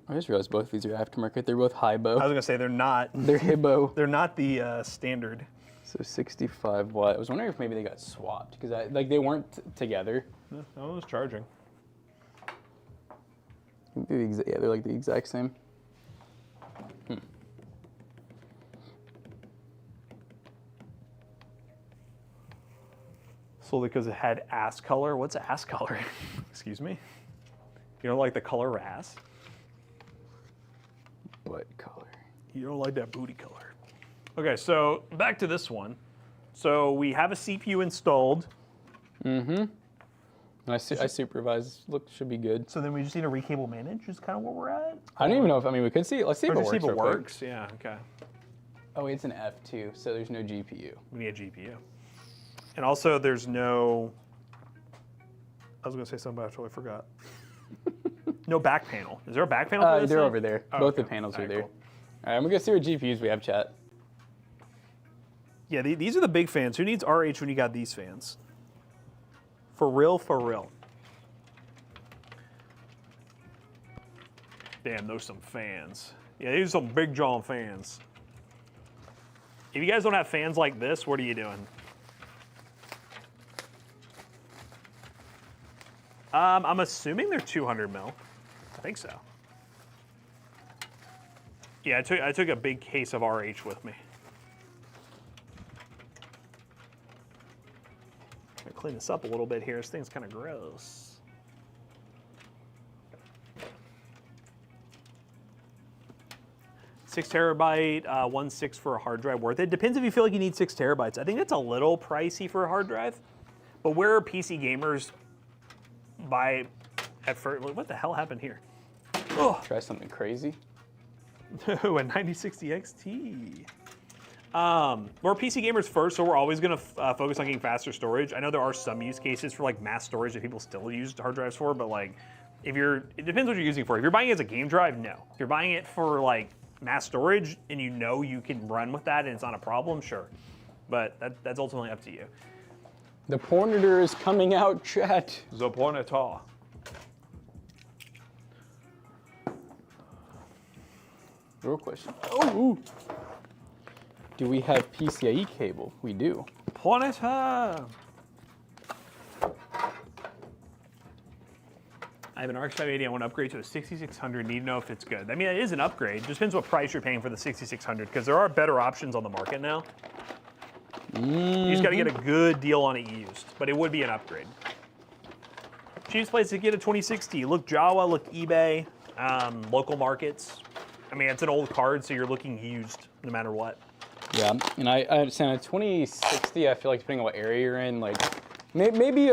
I just realized both of these are aftermarket. They're both Hybo. I was gonna say they're not. They're Hibbo. They're not the standard. So 65 watt. I was wondering if maybe they got swapped because like they weren't together. No, that one was charging. They're like the exact same. Solely because it had ass color. What's ass color? Excuse me. You don't like the color ass? Butt color. You don't like that booty color. Okay, so back to this one. So we have a CPU installed. And I supervise. Look, should be good. So then we just need to recable manage is kind of where we're at? I don't even know if, I mean, we could see it. Let's see if Or it just works. see if it real quick. works. Yeah, okay. Oh, it's an F2, so there's no GPU. We need a GPU. And also there's no, I was gonna say something, but I totally forgot. No back panel. Is there a back panel for this They're thing? over there. Oh, Both okay. the panels All are right, there. cool. All right, I'm gonna see what GPUs we have, chat. Yeah, these are the big fans. Who needs RH when you got these fans? For real, for real. Damn, those some fans. Yeah, these are some big John fans. If you guys don't have fans like this, what are you doing? I'm assuming they're 200 mil. I think so. Yeah, I took a big case of RH with me. I'm gonna clean this up a little bit here. This thing's kind of gross. Six terabyte, 1.6 for a hard drive worth it. Depends if you feel like you need 6 terabytes. I think that's a little pricey for a hard drive, but where PC gamers buy at first, what the hell happened here? Oh, Try something crazy. a 9060 XT. We're PC gamers first, so we're always going to focus on getting faster storage. I know there are some use cases for like mass storage that people still use hard drives for, but like it depends what you're using it for. If you're buying it as a game drive, no. If you're buying it for like mass storage and you know you can run with that and it's not a problem, sure. But that's ultimately up to you. The Pornator is coming out, chat. The Pornator. Real question. Oh, ooh. Do we have PCIe cable? We do. Pornator. I have an RX 580. I want to upgrade to a 6600. Need to know if it's good. I mean, it is an upgrade. Just depends what price you're paying for the 6600 because there are better options on the market now. You just got to get a good deal on it used, but it would be an upgrade. Cheapest place to get a 2060. Look Jawa, look eBay, local markets. I mean, it's an old card, so you're looking used no matter what. Yeah, and I understand a 2060. I feel like depending on what area you're in, like maybe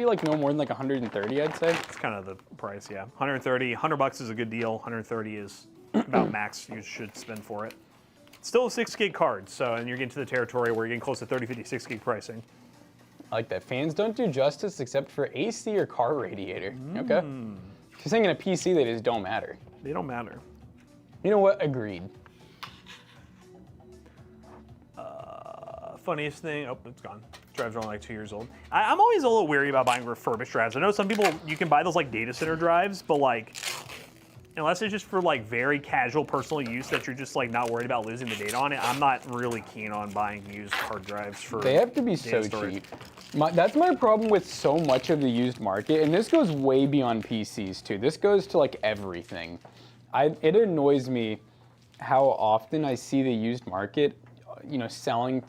like no more than like 130. I'd say. It's kind of the price, yeah. 130, $100 is a good deal. 130 is about max you should spend for it. Still a 6 gig card, so, and you're getting to the territory where you're getting close to 30, 50, 6 gig pricing. I like that. Fans don't do justice except for AC or car radiator. Okay. Just thinking a PC, they just don't matter. They don't matter. You know what? Agreed. Funniest thing, oh, it's gone. Drives are only like 2 years old. I'm always a little weary about buying refurbished drives. I know some people, you can buy those like data center drives, but like, unless it's just for like very casual personal use that you're just like not worried about losing the data on it, I'm not really keen on buying used hard drives for They have to be data so storage. cheap. That's my problem with so much of the used market, and this goes way beyond PCs too. This goes to like everything. It annoys me how often I see the used market, selling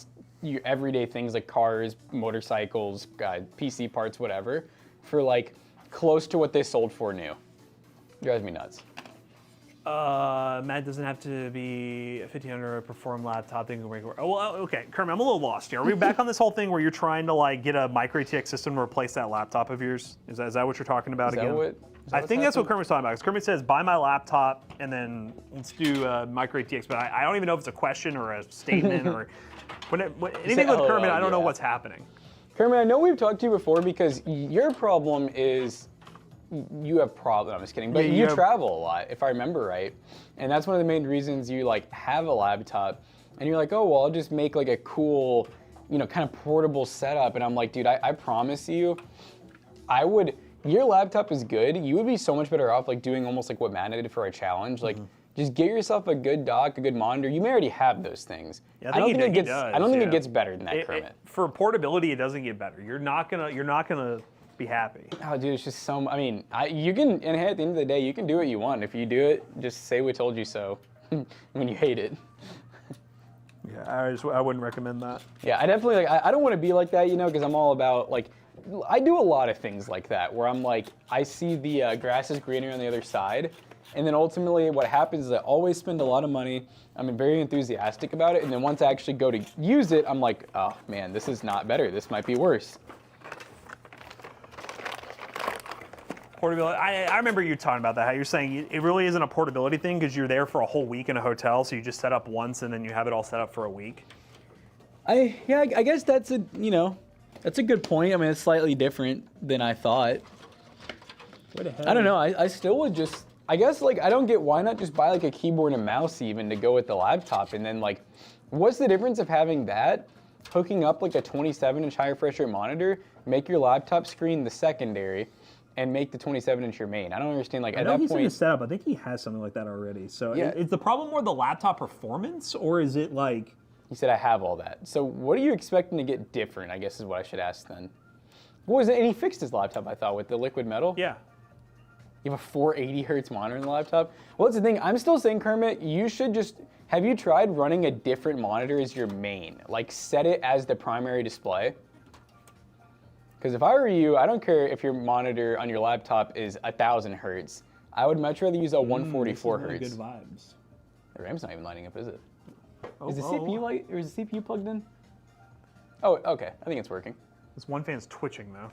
your everyday things like cars, motorcycles, PC parts, whatever, for like close to what they sold for new. Drives me nuts. Matt doesn't have to be a 1500 perform laptop thing. Oh, well, okay, Kermit, I'm a little lost here. Are we back on this whole thing where you're trying to like get a micro ATX system to replace that laptop of yours? Is that what you're talking about again? I think that's what Kermit's talking about. Because Kermit says, buy my laptop and then let's do micro ATX. But I don't even know if it's a question or a statement or anything with Kermit. I don't know what's happening. Kermit, I know we've talked to you before because your problem is you have problems. I'm just kidding. But you travel a lot, if I remember right. And that's one of the main reasons you like have a laptop. And you're like, oh, well, I'll just make like a cool, kind of portable setup. And I'm like, dude, I promise you, I would your laptop is good, you would be so much better off like doing almost like what Matt did for our challenge. Like, just get yourself a good dock, a good monitor. You may already have those things. Yeah, I don't think it gets. does, I don't think yeah. it gets better than that, Kermit. For portability, it doesn't get better. You're not gonna be happy. Oh, dude, it's just so. I mean, you can. And at the end of the day, you can do what you want. If you do it, just say we told you so. When you hate it. Yeah, I wouldn't recommend that. Yeah, I definitely like. I don't want to be like that, you know, because I'm all about like. I do a lot of things like that where I'm like, I see the grass is greener on the other side, and then ultimately what happens is I always spend a lot of money. I'm very enthusiastic about it, and then once I actually go to use it, I'm like, oh man, this is not better. This might be worse. Portability. I remember you talking about that. How you're saying it really isn't a portability thing because you're there for a whole week in a hotel, so you just set up once and then you have it all set up for a week. I guess that's a that's a good point. I mean, it's slightly different than I thought. What the hell? I don't know. I still would just. I guess like I don't get why not just buy like a keyboard and mouse even to go with the laptop, and then like, what's the difference of having that, hooking up like a 27-inch high refresh rate monitor, make your laptop screen the secondary, and make the 27-inch your main? I don't understand. Like at that He's in the point, setup. I think he has something like that already. So Yeah. is the problem more the laptop performance, or is it like? he said I have all that. So what are you expecting to get different? I guess is what I should ask then. What was it? And he fixed his laptop, I thought, with the liquid metal. Yeah. You have a 480 hertz monitor in the laptop. Well, that's the thing. I'm still saying, Kermit, you should just. Have you tried running a different monitor as your main? Like set it as the primary display. Because if I were you, I don't care if your monitor on your laptop is 1,000 hertz. I would much rather use a 144 Really hertz. good vibes. The RAM's not even lighting up, is it? Oh, Is the CPU light, or is the CPU plugged in? Oh, okay. I think it's working. This one fan's twitching though.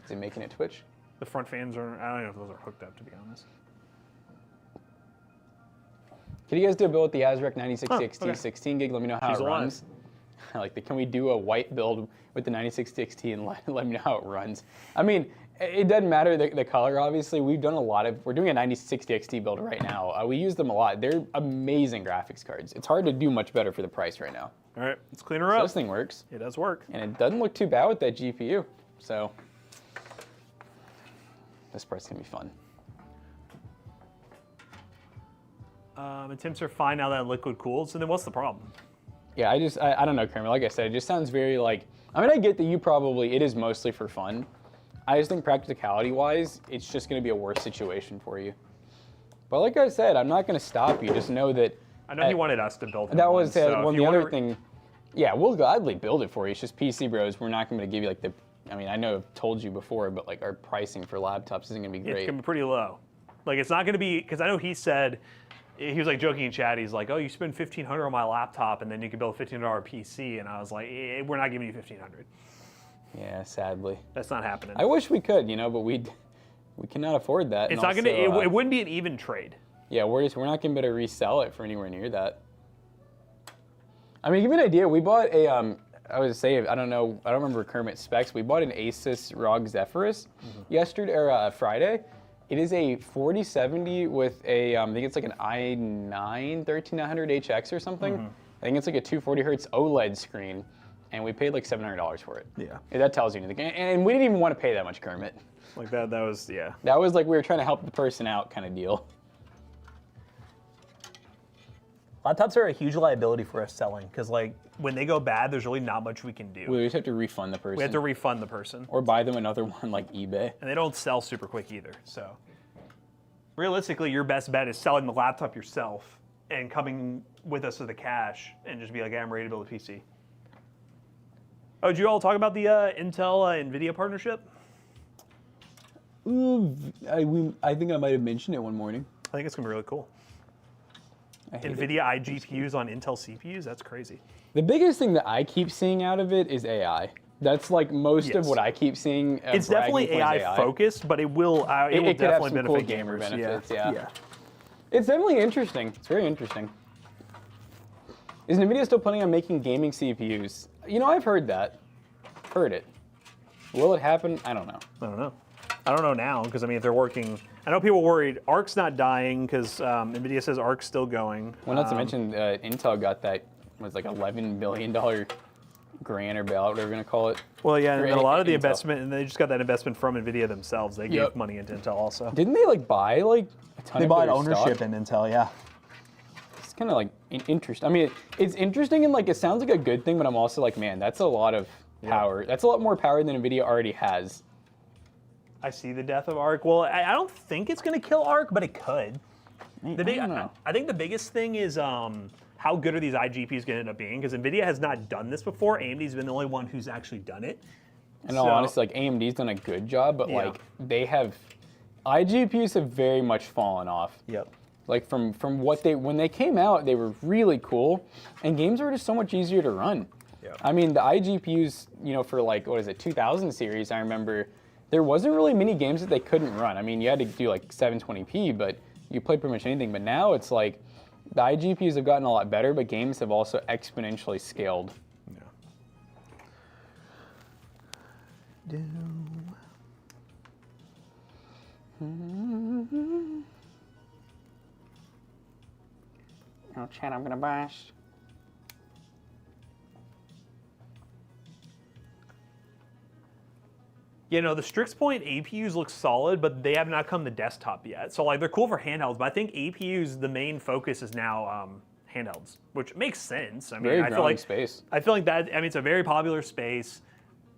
Is it making it twitch? The front fans are. I don't know if those are hooked up, to be honest. Can you guys do a build with the ASRock 9660 okay. 16 gig? Let me know how She's it alive. runs. I like the, can we do a white build with the 9660 and let me know how it runs? I mean, it doesn't matter the color, obviously. We've done a lot of, we're doing a 9660 XT build right now. We use them a lot. They're amazing graphics cards. It's hard to do much better for the price right now. All right, let's clean her So up. this thing works, It does work. and it doesn't look too bad with that GPU. So this part's gonna be fun. Attempts are fine now that liquid cooled. So then, what's the problem? Yeah, I don't know, Kermit. Like I said, it just sounds very like, I mean, I get that it is mostly for fun. I just think practicality-wise, it's just going to be a worse situation for you. But like I said, I'm not going to stop you. Just know that. I know he wanted us to build. That was so one. if The you other wanna- thing. Yeah, we'll gladly build it for you. It's just PC Bros. We're not going to give you like the. I mean, I know I've told you before, but like our pricing for laptops isn't going to be It's great. gonna be pretty low. Like it's not gonna be because I know he said he was like joking in chat. He's like, "Oh, you spend $1,500 on my laptop, and then you can build a $1,500 PC." And I was like, "We're not giving you $1,500. Yeah, sadly. That's not happening." I wish we could, but we cannot afford that. It's and not gonna. also, It wouldn't be an even trade. Yeah, we're not going to be able to resell it for anywhere near that. I mean, give you an idea. We bought a, I would say, I don't remember Kermit's specs. We bought an Asus ROG Zephyrus yesterday, or Friday. It is a 4070 with a, I think it's like an i9 13900HX or something. I think it's like a 240 hertz OLED screen, and we paid like $700 for it. Yeah. That tells you anything. And we didn't even want to pay that much, Kermit. Like that. That was That was like we were trying to help the person out kind of deal. Laptops are a huge liability for us selling because like when they go bad, there's really not much we can do. We just have to refund the person. We have to refund the person, or buy them another one like eBay. and they don't sell super quick either. So realistically, your best bet is selling the laptop yourself and coming with us with the cash and just be like, hey, I'm ready to build a PC. Oh, did you all talk about the Intel Nvidia partnership? Ooh, I think I might have mentioned it one morning. I think it's gonna be really cool. I hate it. Nvidia iGPUs on Intel CPUs, that's crazy. The biggest thing that I keep seeing out of it is AI. That's like most of Yes. what I keep seeing. It's definitely AI focused, but it will It could have definitely some cool benefit gamer gamers. benefits. Yeah. Yeah. It's definitely interesting. It's very interesting. Is Nvidia still planning on making gaming CPUs? I've heard that. Heard it. Will it happen? I don't know. I don't know. I don't know now because I mean, if they're working, I know people worried Arc's not dying because Nvidia says Arc's still going. Well, not to mention Intel got that was like $11 billion grant or bailout, whatever we're gonna call it. Well, yeah, and For then a lot of the Intel. investment, and they just got that investment from Nvidia themselves. They Yep. gave money into Intel also. Didn't they like buy like a ton They of bought their ownership stock? in Intel, yeah. It's kind of like interesting. I mean, it's interesting and like it sounds like a good thing, but I'm also like, man, that's a lot of power. That's a lot more power than Nvidia already has. I see the death of Arc. Well, I don't think it's going to kill Arc, but it could. I don't know. I think the biggest thing is how good are these iGPUs going to end up being? Because Nvidia has not done this before. AMD's been the only one who's actually done it. In all honesty, like AMD's done a good job, but Yeah. like they have, iGPUs have very much fallen off. Yep. Like from what when they came out, they were really cool, and games were just so much easier to run. Yep. I mean, the iGPUs, you know, for like what is it, 2000 series, I remember there wasn't really many games that they couldn't run. I mean, you had to do like 720p, but you played pretty much anything. But now it's like the iGPUs have gotten a lot better, but games have also exponentially scaled. Yeah. Oh, chat, I'm gonna bash. You know, the Strix Point APUs look solid, but they have not come to desktop yet. So like they're cool for handhelds, but I think APUs, the main focus is now handhelds, which makes sense. I mean, Very I feel growing like space. I feel like that. I mean, it's a very popular space.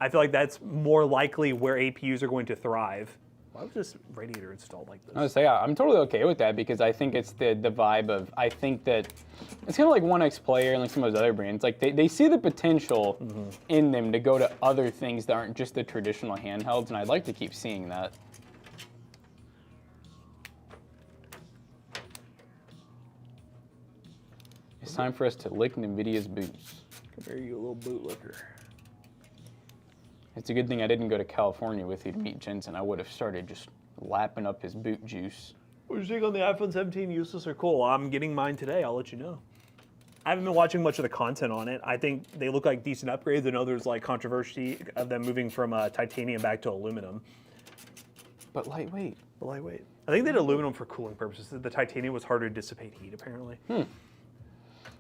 I feel like that's more likely where APUs are going to thrive. Why was this radiator installed like this? I would say I'm totally okay with that because I think it's the vibe of I think that it's kind of like 1X Player and like some of those other brands. Like they see the potential in them to go to other things that aren't just the traditional handhelds, and I'd like to keep seeing that. It's time for us to lick Nvidia's boots. Compare you a little bootlicker. It's a good thing I didn't go to California with you to meet Jensen. I would have started just lapping up his boot juice. What do you think on the iPhone 17? Useless or cool? I'm getting mine today. I'll let you know. I haven't been watching much of the content on it. I think they look like decent upgrades. I know there's like controversy of them moving from titanium back to aluminum. But lightweight. Lightweight. I think they did aluminum for cooling purposes. The titanium was harder to dissipate heat, apparently.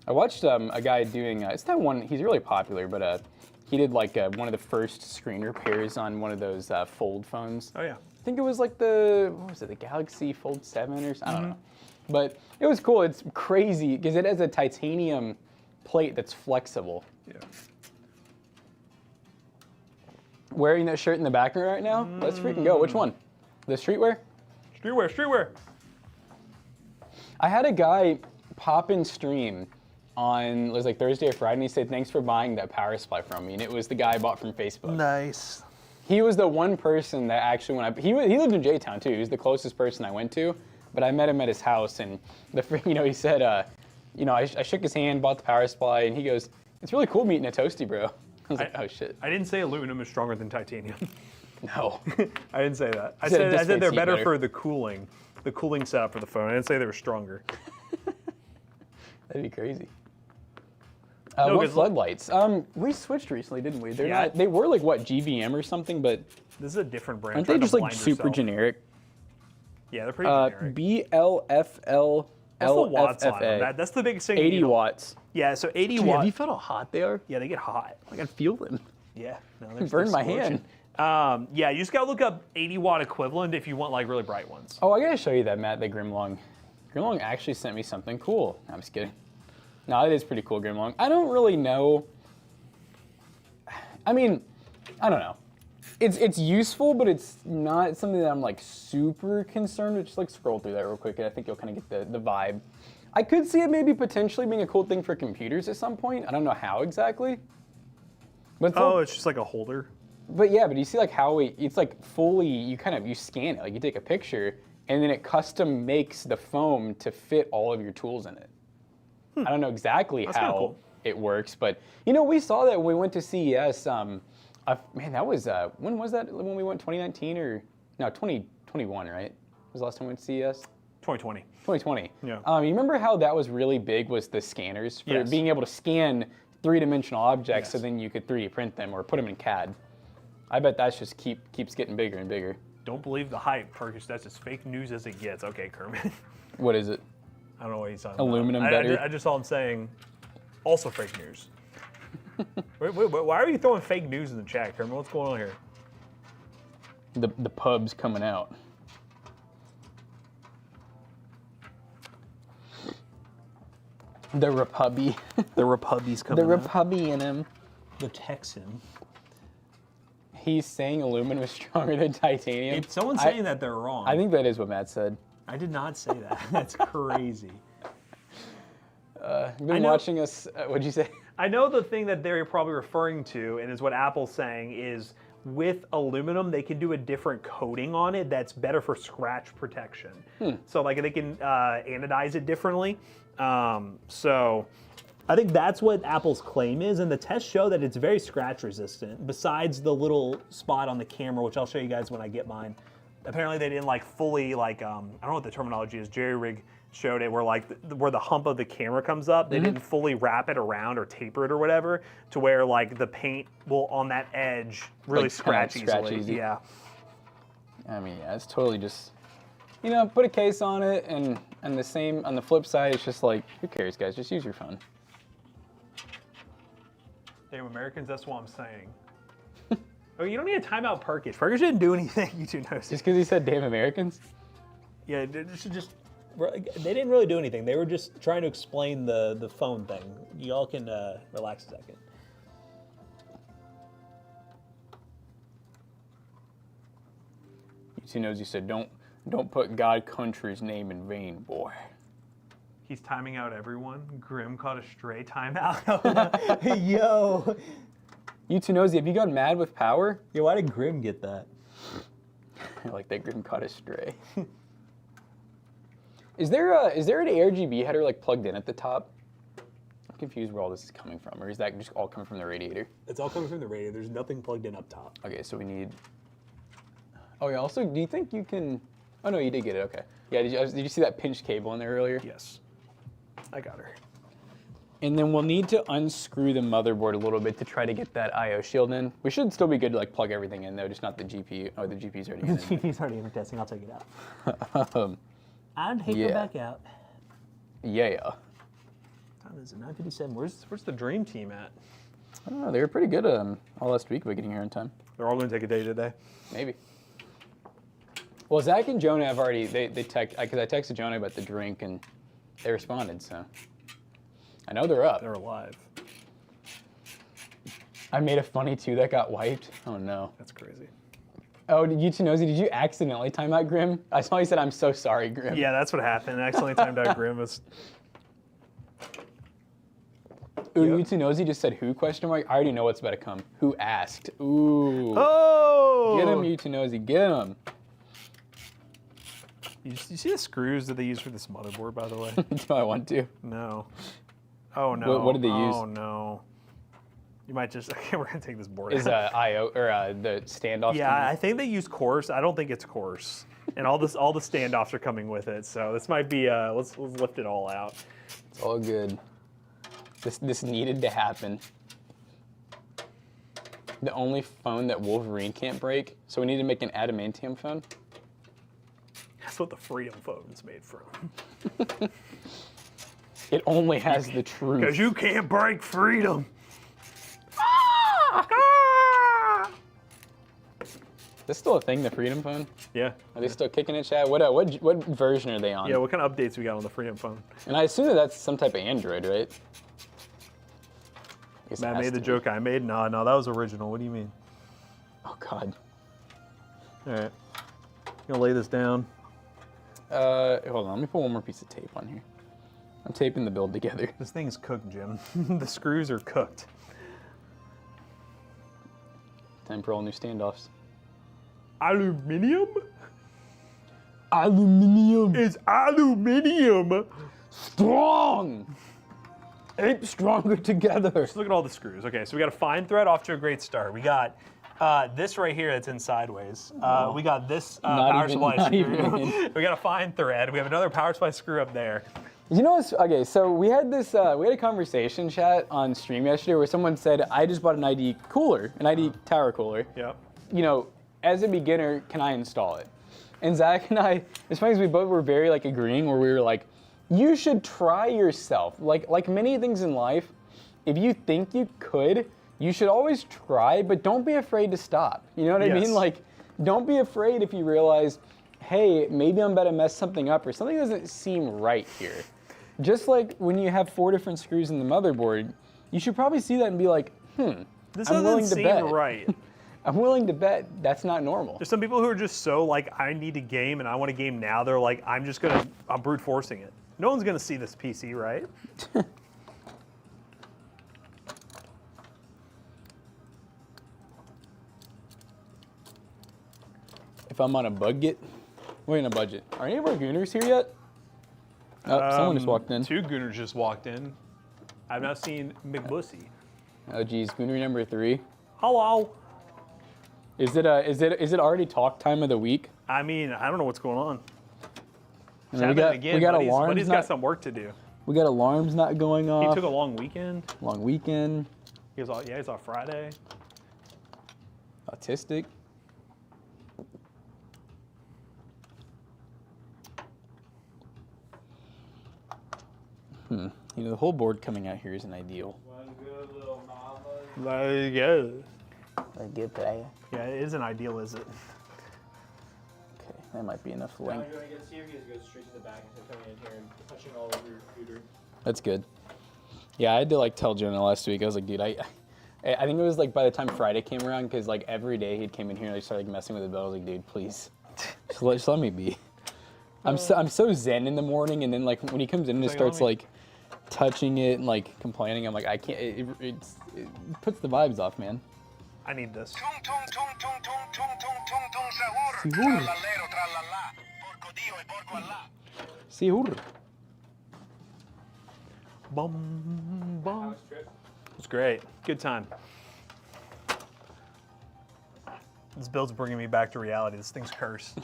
I watched a guy doing, it's not one, he's really popular, but he did like one of the first screen repairs on one of those fold phones. Oh, yeah. I think it was like the, what was it, the Galaxy Fold 7 or something, I don't know. But it was cool, it's crazy, because it has a titanium plate that's flexible. Yeah. Wearing that shirt in the background right now? Let's freaking go. Which one? The streetwear? Streetwear, streetwear. I had a guy pop in stream on, it was like Thursday or Friday, and he said, thanks for buying that power supply from me. And it was the guy I bought from Facebook. Nice. He was the one person that actually, he lived in J-Town too. He was the closest person I went to, but I met him at his house, and he said, I shook his hand, bought the power supply, and he goes, it's really cool meeting a toasty bro. I was like, oh shit. I didn't say aluminum is stronger than titanium. No. I didn't say that. I said it said they're dissipates heat better better. for the cooling setup for the phone. I didn't say they were stronger. That'd be crazy. No, What 'cause floodlights? We switched recently, didn't we? They're Yeah. not, they were like, what, GVM or something, but This is a different brand. aren't Try they to just like blind super yourself. generic? Yeah, they're pretty generic. BLFL. What's the watts on them? LFFA. That's the biggest thing. you 80 don't- watts. Yeah, so 80 Dude, watts. have you felt how hot they are? Yeah, they get hot. I can feel them. Yeah, no, they're Burned my scorching. hand. Yeah, you just gotta look up 80 watt equivalent if you want like really bright ones. Oh, I gotta show you that, Matt, that Grimlong. Grimlong actually sent me something cool. No, I'm just kidding. No, it is pretty cool, Grimlong. I don't really know. I mean, I don't know. It's useful, but it's not something that I'm like super concerned with. Just like scroll through that real quick, and I think you'll kind of get the vibe. I could see it maybe potentially being a cool thing for computers at some point. I don't know how exactly. But it's Oh, it's just like a holder. But yeah, but you see like how it's like fully, you scan it, like you take a picture and then it custom makes the foam to fit all of your tools in it. I don't know exactly That's kinda how cool. it works, but we saw that when we went to CES. Man, that was, when was that, when we went, 2019 or, no, 2021, right? Was the last time we went to CES? 2020. 2020. Yeah. You remember how that was really big was the scanners for Yes. being able to scan three-dimensional objects so Yes. then you could 3D print them or put them in CAD. I bet that's just keeps getting bigger and bigger. Don't believe the hype, Turkish. That's as fake news as it gets. Okay, Kermit. What is it? I don't know what he's talking Aluminum about. better? I just saw him saying, also fake news. Wait, why are you throwing fake news in the chat, Kermit? What's going on here? The pub's coming out. The Repubby. The Repubby's coming The out. Repubby in him. The Texan. He's saying aluminum is stronger than titanium. If someone's saying that, they're wrong. I think that is what Matt said. I did not say that. That's crazy. You've been watching us, what'd you say? I know the thing that they're probably referring to, and is what Apple's saying, is with aluminum, they can do a different coating on it that's better for scratch protection. So like they can anodize it differently. So I think that's what Apple's claim is, and the tests show that it's very scratch resistant, besides the little spot on the camera, which I'll show you guys when I get mine. Apparently they didn't like fully like, I don't know what the terminology is, Jerry Rig showed it, where like where the hump of the camera comes up, they didn't fully wrap it around or taper it or whatever, to where like the paint will on that edge really Like, scratch kinda scratch easily. easy. Yeah. I mean, yeah, it's totally just, you know, put a case on it, and the same, on the flip side, it's just like, who cares, guys? Just use your phone. Damn Americans, that's what I'm saying. Oh, you don't need a timeout Perkish. Perkish didn't do anything, you two know. Just because he said damn Americans? Yeah, they should just. They didn't really do anything. They were just trying to explain the phone thing. Y'all can relax a second. You knows he said, don't put God country's name in vain, boy. He's timing out everyone. Grim caught a stray timeout. Yo. You two knows, have you gone mad with power? Yo, why did Grim get that? I like that Grim caught a stray. Is there an ARGB header like plugged in at the top? I'm confused where all this is coming from, or is that just all coming from the radiator? It's all coming from the radio. There's nothing plugged in up top. Okay, so we need. Oh yeah. Also, do you think you can? Oh no, you did get it. Okay. Yeah. Did you see that pinched cable in there earlier? Yes. I got her. And then we'll need to unscrew the motherboard a little bit to try to get that I/O shield in. We should still be good to like plug everything in though, just not the GPU. Oh, the GPU's already in. GPU's already in testing. I'll take it out. I'd hate to yeah. go back out. Yeah. Time is it? 9:57. Where's the dream team at? I don't know. They were pretty good all last week by getting here on time. They're all going to take a day today. Maybe. Well, Zach and Jonah have already, because I texted Jonah about the drink and they responded, so I know they're up. They're alive. I made a funny too that got wiped. Oh no. That's crazy. Oh, did you accidentally time out Grim? I saw you said, I'm so sorry, Grim. Yeah, that's what happened. I accidentally timed out Grim. Ooh, Yutunozi just said who, question mark? I already know what's about to come. Who asked? Ooh. Oh! Get him, Yutunozi, get him. You see the screws that they use for this motherboard, by the way? Do I want to? No. Oh, no. What did they use? Oh, no. You might just, okay, we're going to take this board Is out. IO, or the standoff? Yeah, I think they use coarse. I don't think it's coarse. And all the standoffs are coming with it. So this might be, let's lift it all out. It's all good. This needed to happen. The only phone that Wolverine can't break, so we need to make an adamantium phone. That's what the Freedom phone is made from. It only has the truth. Because you can't break freedom. This still a thing, the Freedom phone? Yeah. Are they still kicking it, Chad? What version are they on? Yeah, what kind of updates we got on the Freedom phone? And I assume that that's some type of Android, right? I guess it Matt has made the to be. joke I made? No, that was original. What do you mean? Oh, God. All right. Gonna lay this down. Hold on, let me put one more piece of tape on here. I'm taping the build together. This thing's cooked, Jim. The screws are cooked. Time for all new standoffs. Aluminium? Aluminium! It's aluminium! Strong! Ape stronger together. Let's look at all the screws. Okay, so we got a fine thread, off to a great start. We got this right here that's in sideways. We got this power supply screw. We got a fine thread. We have another power supply screw up there. You know what's, okay, so we had this, we had a conversation chat on stream yesterday where someone said, I just bought an ID cooler, an ID tower cooler. Yep. You know, as a beginner, can I install it? And Zach and I, it's funny because we both were very like agreeing where we were like, you should try yourself. Like many things in life, if you think you could, you should always try, but don't be afraid to stop. You know what I Yes. mean? Like, don't be afraid if you realize, hey, maybe I'm about to mess something up or something doesn't seem right here. Just like when you have 4 different screws in the motherboard, you should probably see that and be like, This I'm willing doesn't to seem bet. right. I'm willing to bet that's not normal. There's some people who are just so like, I need to game and I want to game now. They're like, I'm brute forcing it. No one's gonna see this PC, right? If I'm on a budget, we're in a budget. Are any of our gooners here yet? Oh, someone just walked in. 2 Gooners just walked in. I've not seen McBussy. Oh geez, gooner number 3. Hello. Is it already talk time of the week? I mean, I don't know what's going on. And It's happening again. we got Buddy's alarms. got some work to do. We got alarms not going He off. took a long weekend. Long weekend. He's off Friday. Autistic. You know, the whole board coming out here isn't ideal. There you go. A good player. Yeah, it isn't ideal, is it? Okay, that might be enough length. you want to get serious, go straight to the back instead of coming in here and touching all over your computer. That's good. Yeah, I had to like tell Jonah last week. I was like, dude, I think it was like by the time Friday came around, because like every day he'd came in here and I started like messing with the bell. I was like, dude, please, just let me be. I'm so zen in the morning, and then like when he comes in and just starts like touching it and like complaining, I'm like, I can't. It puts the vibes off, man. I need this. Sihur. Bum, bum. It was great. Good time. This build's bringing me back to reality. This thing's cursed.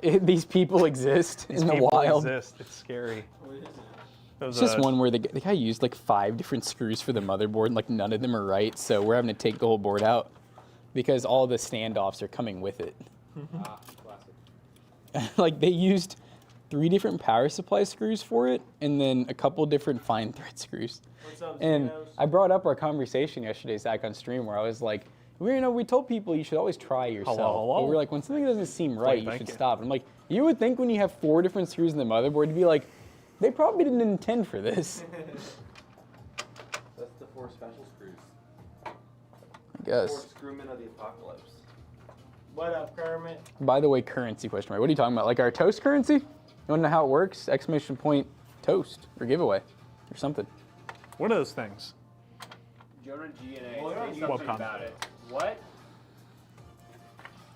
These people exist in the People wild. exist. It's scary. It's just one where the guy used like 5 different screws for the motherboard, and like none of them are right, so we're having to take the whole board out because all the standoffs are coming with it. Like they used 3 different power supply screws for it, and then a couple different fine thread screws. What's up, And Zenos? I brought up our conversation yesterday, Zach, on stream, where I was like, we told people you should always try yourself. Hello? But we're like, when something doesn't seem right, you thank should you. stop. And I'm like, you would think when you have 4 different screws in the motherboard, you'd be like, they probably didn't intend for this. That's the 4 special screws. I 4 guess. screwmen of the apocalypse. What up, Kermit? By the way, currency question mark. What are you talking about? Like our toast currency? You want to know how it works? Exclamation point toast or giveaway or something. What are those things? Jonah G&A, Well, say you're on something YouTube. about it. What?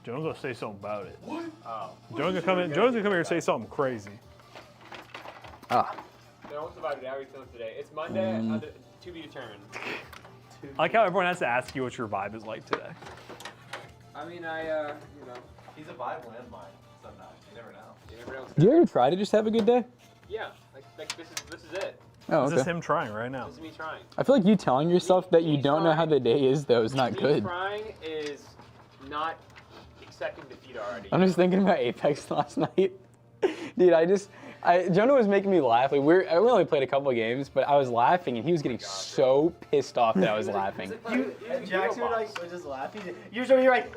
Jones gonna say something about it. Oh. Jones gonna come in. Jones gonna come here and say something crazy. Ah. No, what's about it? How are you feeling today? It's Monday, to be determined. I like how everyone has to ask you what your vibe is like today. I mean, you know, He's a vibe landmine sometimes. You never know. you never know. Do you ever try to just have a good day? Yeah, like this is it. Oh, This is okay. him trying right now. This is me trying. I feel like you telling yourself that you don't know how the day is, though, is not Me good. trying is not accepting defeat already. I'm just thinking about Apex last night. Dude, Jonah was making me laugh. Like we only played a couple of games, but I was laughing, and he was getting so pissed off that I was laughing. And Jackson was just laughing. Usually you're like,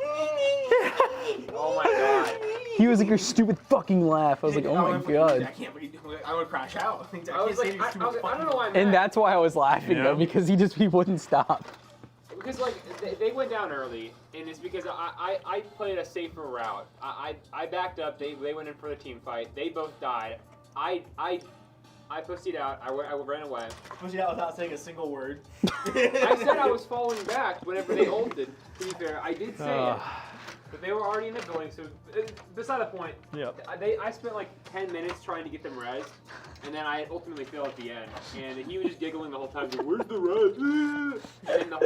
Oh my god. He was like, your stupid fucking laugh. I was like, oh my god. I can't believe I would crash out. I was like, I don't know why I'm And mad. that's why I was laughing, Yeah. though, because he wouldn't stop. Because like they went down early, and it's because I played a safer route. I backed up. They went in for the team fight. They both died. I pussied out. I ran away. Pushing out without saying a single word. I said I was falling back whenever they ulted. To be fair, I did say it, but they were already in the building. So beside the point. Yep. I spent like 10 minutes trying to get them res, and then I ultimately failed at the end. And he was just giggling the whole time. Like, where's the res? And then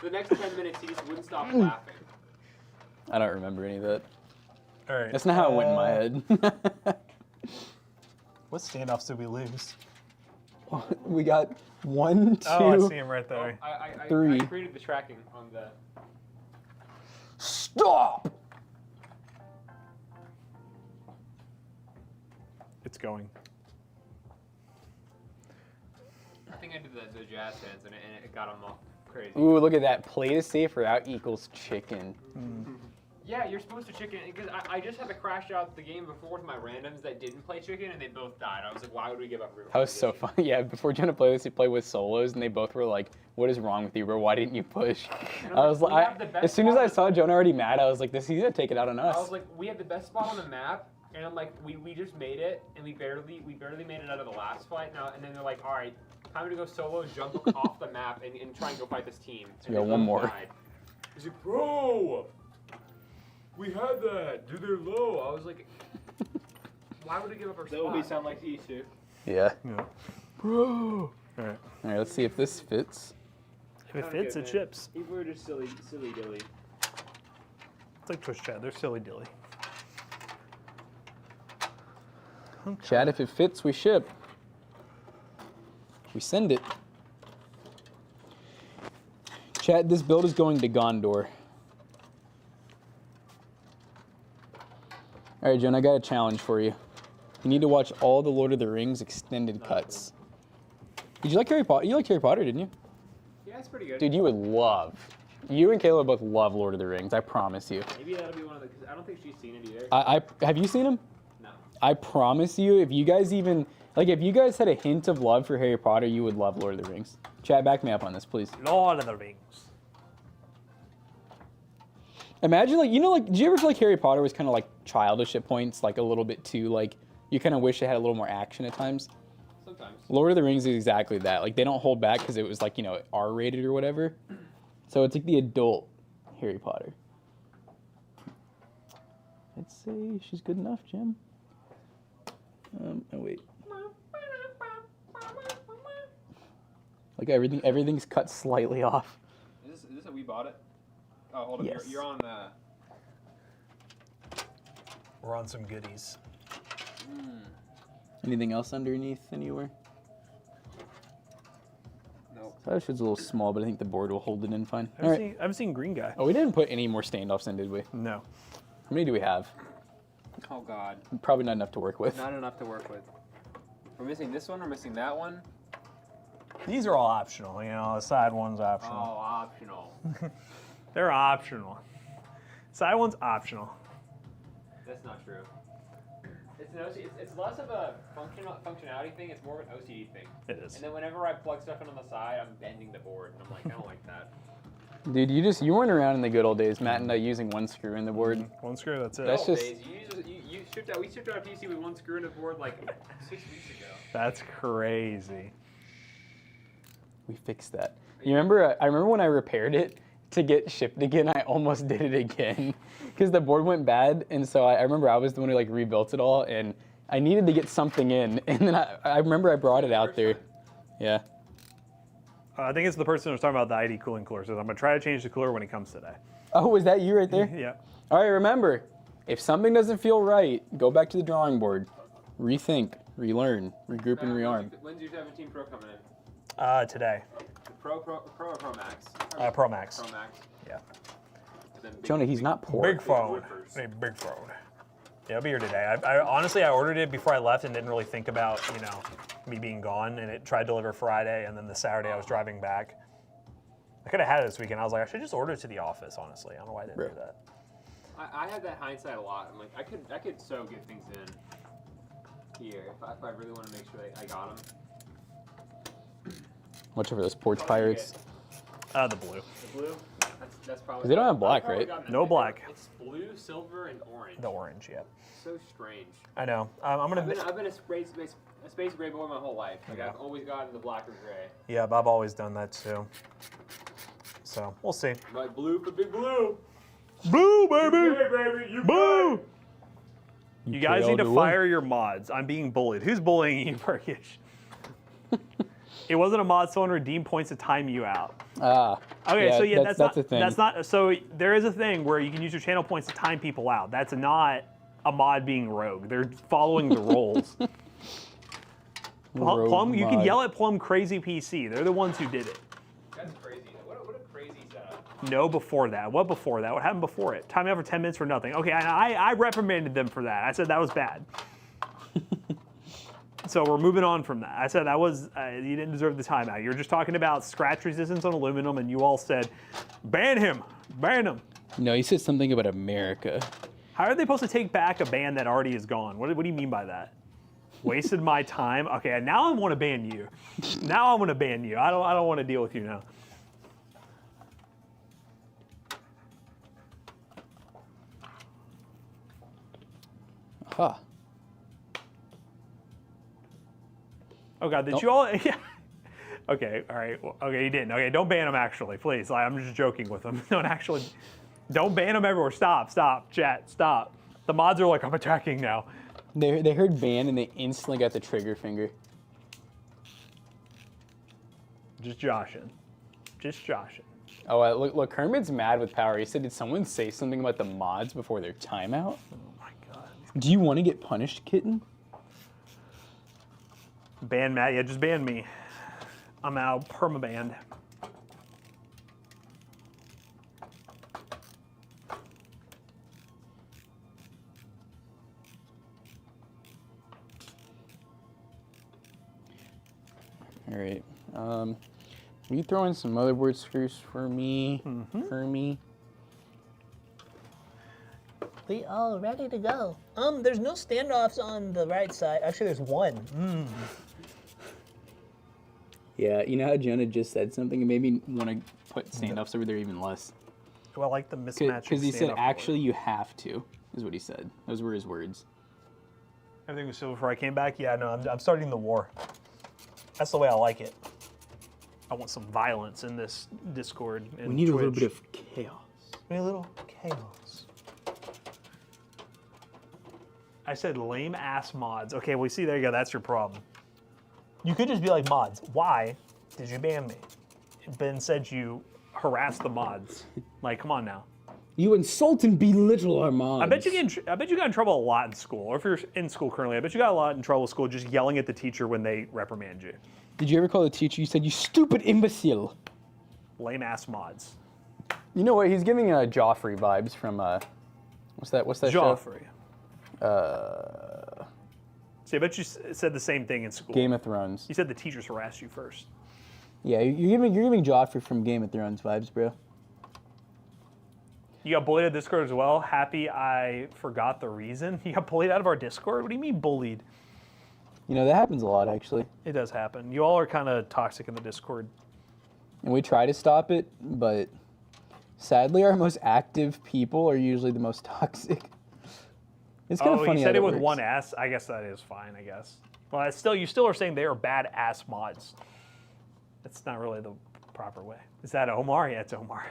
the next 10 minutes he just wouldn't stop laughing. I don't remember any of that. All right. That's not how it went in my head. What standoffs did we lose? We got 1, 2. Oh, I see him right there. I 3. created the tracking on the. Stop! It's going. think I did the jazz hands and it got them all crazy. Ooh, look at that. Play to safe or out equals chicken. Yeah, you're supposed to chicken because I just had to crash out the game before with my randoms that didn't play chicken and they both died. I was like, why would we give up? That was so fun. Yeah, before trying to play this, you play with solos, and they both were like, "What is wrong with you, bro? Why didn't you push?" And I was we like, have the best as soon as I spot. saw Jonah already mad, I was like, "This he's gonna take it out on us." I was like, we have the best spot on the map, and I'm like, we just made it, and we barely made it out of the last fight now, and then they're like, all right, time to go solo, jump off the map, and try and go fight this team. So And we got they one both more. died. He's like, bro, we had that. Dude, they're low. I was like, why would we give up our That would spot? sound like to you too. Yeah. Bro. All right. All right, let's see if this fits. If it fits, it ships. People are just silly dilly. It's like Twitch chat. They're silly dilly. Chat, if it fits, we ship. We send it. Chat, this build is going to Gondor. All right, Jonah, I got a challenge for you. You need to watch all the Lord of the Rings extended cuts. Did you like Harry Potter? You liked Harry Potter, didn't you? Yeah, it's pretty good. Dude, you would love. You and Caleb both love Lord of the Rings. I promise you. Maybe that'll be one of the, because I don't think she's seen it either. Have you seen him? No. I promise you, if you guys even if you guys had a hint of love for Harry Potter, you would love Lord of the Rings. Chat, back me up on this, please. Lord of the Rings. Imagine did you ever feel like Harry Potter was kind of like childish at points, like a little bit too like you kind of wish it had a little more action at times? Sometimes. Lord of the Rings is exactly that. Like they don't hold back because it was like R-rated or whatever. So it's like the adult Harry Potter. I'd say she's good enough, Jim. Oh wait. Like everything's cut slightly off. Is this a we bought it? Oh, hold on. Yes. You're on. We're on some goodies. Anything else underneath anywhere? Nope. So that shit's a little small, but I think the board will hold it in fine. I All right. haven't seen Green Guy. Oh, we didn't put any more standoffs in, did we? How No. many do we have? Oh God. Probably not enough to work with. Not enough to work with. We're missing this one. We're missing that one. These are all optional. The side one's Oh, optional. optional. They're optional. Side one's optional. That's not true. It's less of a functionality thing. It's more of an OCD thing. It is. And then whenever I plug stuff in on the side, I'm bending the board, and I'm like, I don't like that. Dude, you weren't around in the good old days, Matt and I using one screw in the board. One screw, that's it. That's Old just- days, we shipped out a PC with one screw in the board like 6 weeks ago. That's crazy. We fixed that. I remember when I repaired it to get shipped again, I almost did it again because the board went bad, and so I remember I was the one who rebuilt it all, and I needed to get something in, and then I remember I brought it out there. Yeah. I think it's the person who's talking about the ID cooling cooler. Says I'm gonna try to change the cooler when he comes today. Oh, was that you right there? Yeah. All right, remember, if something doesn't feel right, go back to the drawing board, rethink, relearn, regroup, and rearm. When's your 17 Pro coming in? Today. The Pro or Pro Max? Pro Max. Pro Max. Yeah. And then Jonah, he's not poor. Big phone. woofers. A big phone. Yeah, it'll be here today. I honestly ordered it before I left and didn't really think about me being gone. And it tried to deliver Friday, and then the Saturday I was driving back. I could have had it this weekend. I was like, I should just order it to the office. Honestly, I don't know why I didn't do that. I had that hindsight a lot. I'm like, I could so get things in here if I really want to make sure I got them. Watch out for those porch pirates. The blue. The blue? That's probably. 'Cause they don't have black, I've probably right? gotten that. No black. It's blue, silver, and orange. The orange, yeah. So strange. I know. I'm gonna. I've been a space gray boy my whole life. Like I've always gotten the black or gray. Yeah, I've always done that too. So we'll see. Like blue for big blue. Blue, baby. Hey baby, you Blue. You guys need to KL'd fire your mods. I'm being bullied. Who's bullying you, Perkish? It wasn't a mod. Someone redeemed points to time you out. Okay, so yeah, that's not a thing. That's not. So there is a thing where you can use your channel points to time people out. That's not a mod being rogue. They're following the rules. Rogue Plum, you can mod. yell at Plum Crazy PC. They're the ones who did it. That's crazy. What a crazy setup. No, before that. What before that? What happened before it? Time out for 10 minutes for nothing. Okay, I reprimanded them for that. I said that was bad. So we're moving on from that. I said that was, you didn't deserve the timeout. You're just talking about scratch resistance on aluminum, and you all said, ban him, ban him. No, he said something about America. How are they supposed to take back a ban that already is gone? What do you mean by that? Wasted my time? Okay, now I want to ban you. Now I want to ban you. I don't want to deal with you now. Huh. Oh God, did you all? Yeah. Okay, all right. Well, okay, you didn't. Okay, don't ban him actually, please. I'm just joking with him. Don't actually, don't ban him everywhere. Stop, chat, stop. The mods are like, I'm attacking now. They heard ban and they instantly got the trigger finger. Just joshing. Just joshing. Oh, look, Kermit's mad with power. He said, did someone say something about the mods before their timeout? Oh my God. Do you want to get punished, kitten? Ban Matt, yeah, just ban me. I'm out, permabanned. All right. Will you throw in some motherboard screws for me? For me? We all ready to go. There's no standoffs on the right side. Actually, there's one. Yeah, you know how Jonah just said something and made me want to put standoffs over there even less? Do I like the mismatch? Because he said, actually, you have to, is what he said. Those were his words. Everything was still before I came back? Yeah, no, I'm starting the war. That's the way I like it. I want some violence in this Discord and We need a little Twitch. bit of chaos. We need a little chaos. I said lame ass mods. Okay, well, see, there you go. That's your problem. You could just be like, mods, why did you ban me? But instead you harass the mods. Like, come on now. You insult and belittle our mods. I bet you got in trouble a lot in school, or if you're in school currently, I bet you got a lot in trouble in school just yelling at the teacher when they reprimand you. Did you ever call the teacher, you said, you stupid imbecile? Lame ass mods. You know what, he's giving Joffrey vibes from, what's that Joffrey. show? See, I bet you said the same thing in school. Game of Thrones. You said the teachers harassed you first. Yeah, you're giving Joffrey from Game of Thrones vibes, bro. You got bullied at Discord as well. Happy I forgot the reason. You got bullied out of our Discord? What do you mean bullied? You know, that happens a lot, actually. It does happen. You all are kind of toxic in the Discord. And we try to stop it, but sadly, our most active people are usually the most toxic. It's kind of funny. You said how it that with works. one S. I guess that is fine, I guess. Well, it's still, you still are saying they are bad ass mods. That's not really the proper way. Is that Omar? Yeah, it's Omar.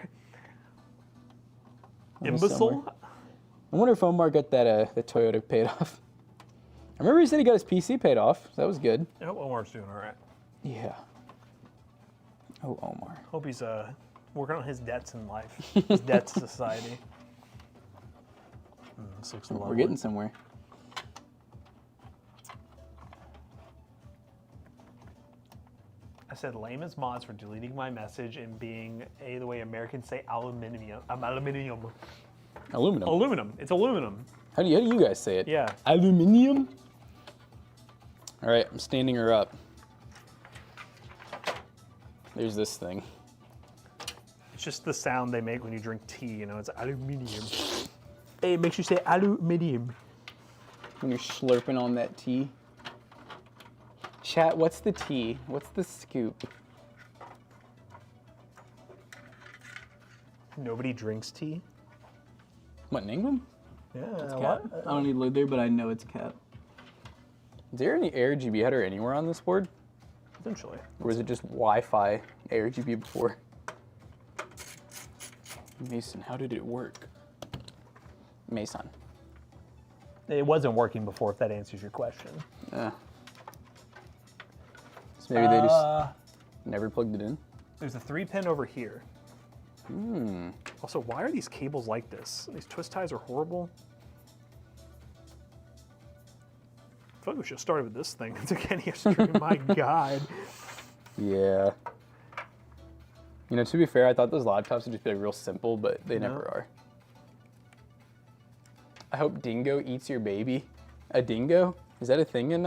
Imbecile? somewhere. I wonder if Omar got that the Toyota paid off. I remember he said he got his PC paid off. So that was good. I hope Omar's doing all right. Yeah. Oh, Omar. Hope he's working on his debts in life, his debts to society. This looks lovely. We're getting somewhere. I said lame as mods for deleting my message and being the way Americans say aluminium. Aluminium. Aluminum. Aluminum. It's aluminum. How do you guys say it? Yeah. Aluminium? All right, I'm standing her up. There's this thing. It's just the sound they make when you drink tea, you know, it's aluminium. Hey, it makes you say aluminium. When you're slurping on that tea. Chat, what's the tea? What's the scoop? Nobody drinks tea? What, in England? Yeah, Cap. I don't need to live there, but I know it's cap. Is there any AirGB header anywhere on this board? Essentially. Or was it just Wi-Fi AirGB before? Mason, how did it work? Mason. It wasn't working before, if that answers your question. So maybe they just never plugged it in? There's a 3-pin over here. Also, why are these cables like this? These twist ties are horrible. I feel like we should have started with this thing. It's again yesterday. My God. Yeah. You know, to be fair, I thought those laptops would just be like real simple, but they never are. I hope Dingo eats your baby. A dingo? Is that a thing in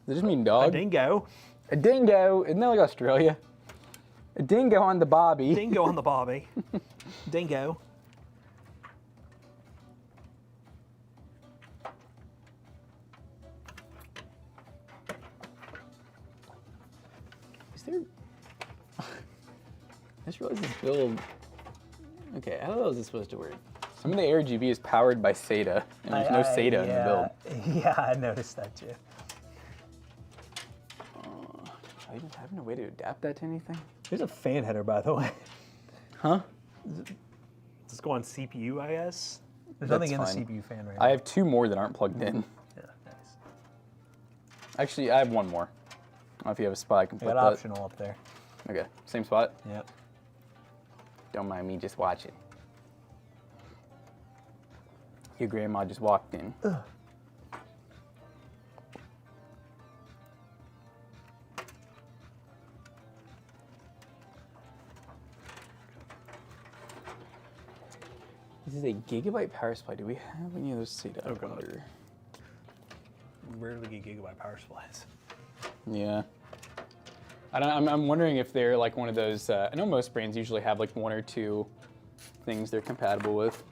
Does it just mean A dog? dingo. A dingo. Isn't that like Australia? A dingo on the bobby. Dingo on the bobby. Dingo. Is there? I just realized this build. Okay, how the hell is this supposed to work? Some of the RGB is powered by SATA, and there's no SATA in the build. Yeah, I noticed that too. I even have no way to adapt that to anything. There's a fan header, by the way. Huh? Does this go on CPU, I guess? There's That's nothing in fine. the CPU fan right I now. have 2 more that aren't plugged in. Yeah, nice. Actually, I have 1 more. I don't know if you have a spot I can I put got that. optional up there. Okay, same spot? Yep. Don't mind me just watching. Your grandma just walked in. This is a gigabyte power supply. Do we have any of those SATA? Oh, God. Wonder? Rarely get gigabyte power supplies. Yeah. I'm wondering if they're like one of those. I know most brands usually have like 1 or 2 things they're compatible with.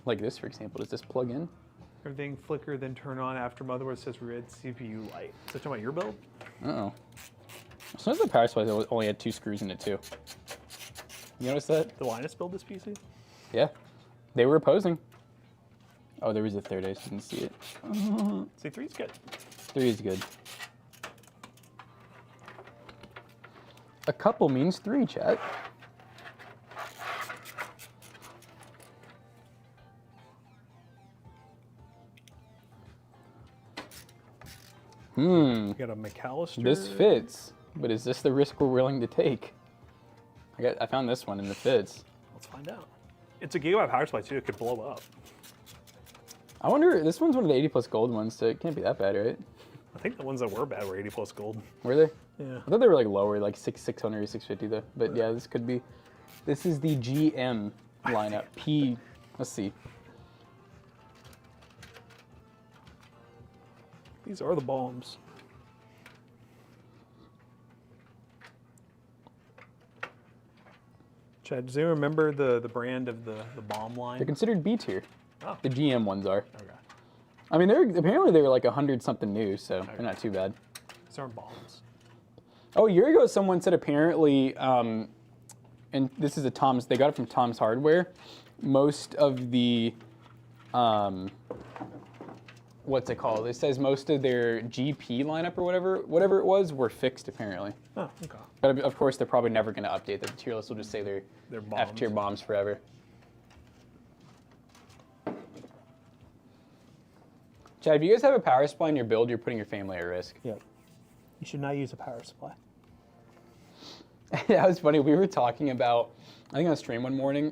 Like this, for example. Does this plug in? Everything flicker, then turn on after motherboard says red CPU light. Is that talking about your build? Uh-oh. Sometimes the power supply only had 2 screws in it too. You notice that? The Linus build this PC? Yeah. They were opposing. Oh, there was a third. I just didn't see it. C3's good. 3 is good. A couple means 3, chat. You got a McAllister. This fits, but is this the risk we're willing to take? I found this one and it fits. Let's find out. It's a gigabyte power supply too. It could blow up. I wonder, this one's one of the 80 plus gold ones, so it can't be that bad, right? I think the ones that were bad were 80 plus gold. Were they? Yeah. I thought they were like lower, like 600 or 650 though. But yeah, this could be. This is the GM lineup. Let's see. These are the bombs. Chad, does anyone remember the brand of the bomb line? They're considered B tier. Oh. The GM ones are. Okay. I mean, apparently they were like 100 something new, so they're not too bad. These aren't bombs. Oh, a year ago, someone said apparently, and this is they got it from Tom's Hardware. Most of the, what's it called? It says most of their GP lineup or whatever it was, were fixed apparently. Oh, okay. But of course, they're probably never going to update. The tier list will just say they're bombs. F tier bombs forever. Chad, if you guys have a power supply in your build, you're putting your family at risk. Yep. You should not use a power supply. That was funny. We were talking about, I think on stream one morning,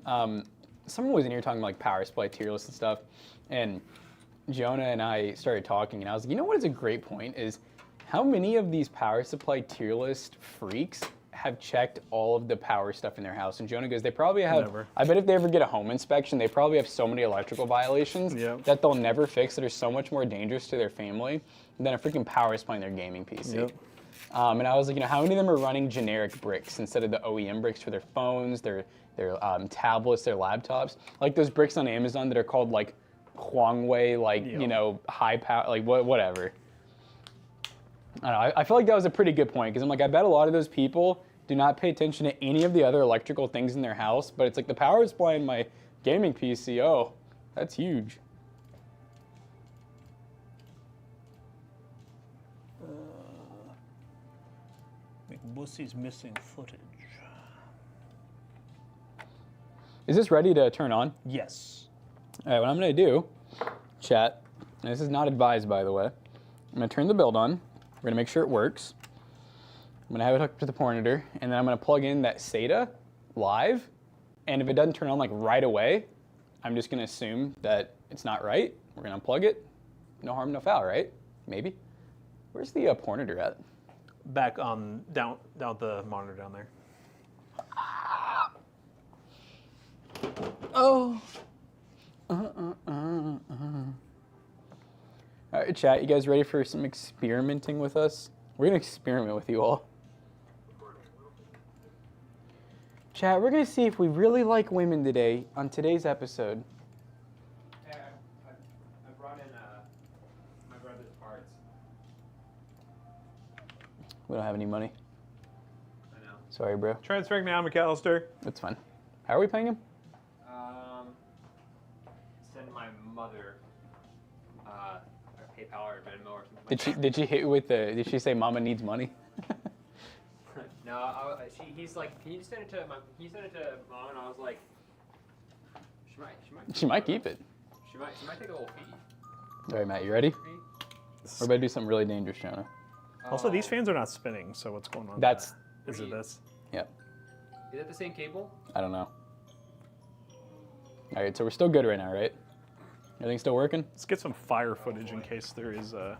someone was in here talking about like power supply tier lists and stuff, and Jonah and I started talking, and I was like, you know what is a great point is how many of these power supply tier list freaks have checked all of the power stuff in their house? And Jonah goes, they probably have, Never. I bet if they ever get a home inspection, they probably have so many electrical violations Yep. that they'll never fix that are so much more dangerous to their family than a freaking power supply in their gaming PC. Yep. And I was like, you know, how many of them are running generic bricks instead of the OEM bricks for their phones, their tablets, their laptops? Like those bricks on Amazon that are called like Huangwei, like, Yep. you know, high power, like whatever. I don't know, I feel like that was a pretty good point because I'm like, I bet a lot of those people do not pay attention to any of the other electrical things in their house, but it's like the power supply in my gaming PC, oh, that's huge. McBussy's missing footage. Is this ready to turn on? Yes. All right, what I'm gonna do, chat, and this is not advised by the way, I'm gonna turn the build on, we're gonna make sure it works. I'm gonna have it hooked to the pointer, and then I'm gonna plug in that SATA live, and if it doesn't turn on like right away, I'm just gonna assume that it's not right. We're gonna unplug it, no harm, no foul, right? Maybe. Where's the pointer at? Back on down the monitor down there. Oh. right, chat, you guys ready for some experimenting with us? We're gonna experiment with you all. Chat, we're gonna see if we really like women today on today's episode. Hey, I brought in my brother's parts. We don't have any money. I know. Sorry, bro. Transferring now, McAllister. That's fine. How are we paying him? Send my mother a PayPal or Venmo or something. Did she hit you with the? Did she say Mama needs money? No, he's like, can you send it to mom? And I was like, She might keep it. She might take a little fee. All right, Matt, you ready? We're about to do something really dangerous, Jonah. Also, these fans are not spinning, so what's going on? That's. there? Is it this? Yep. Is that the same cable? I don't know. All right, so we're still good right now, right? Everything's still working? Let's get some fire footage in case there is a.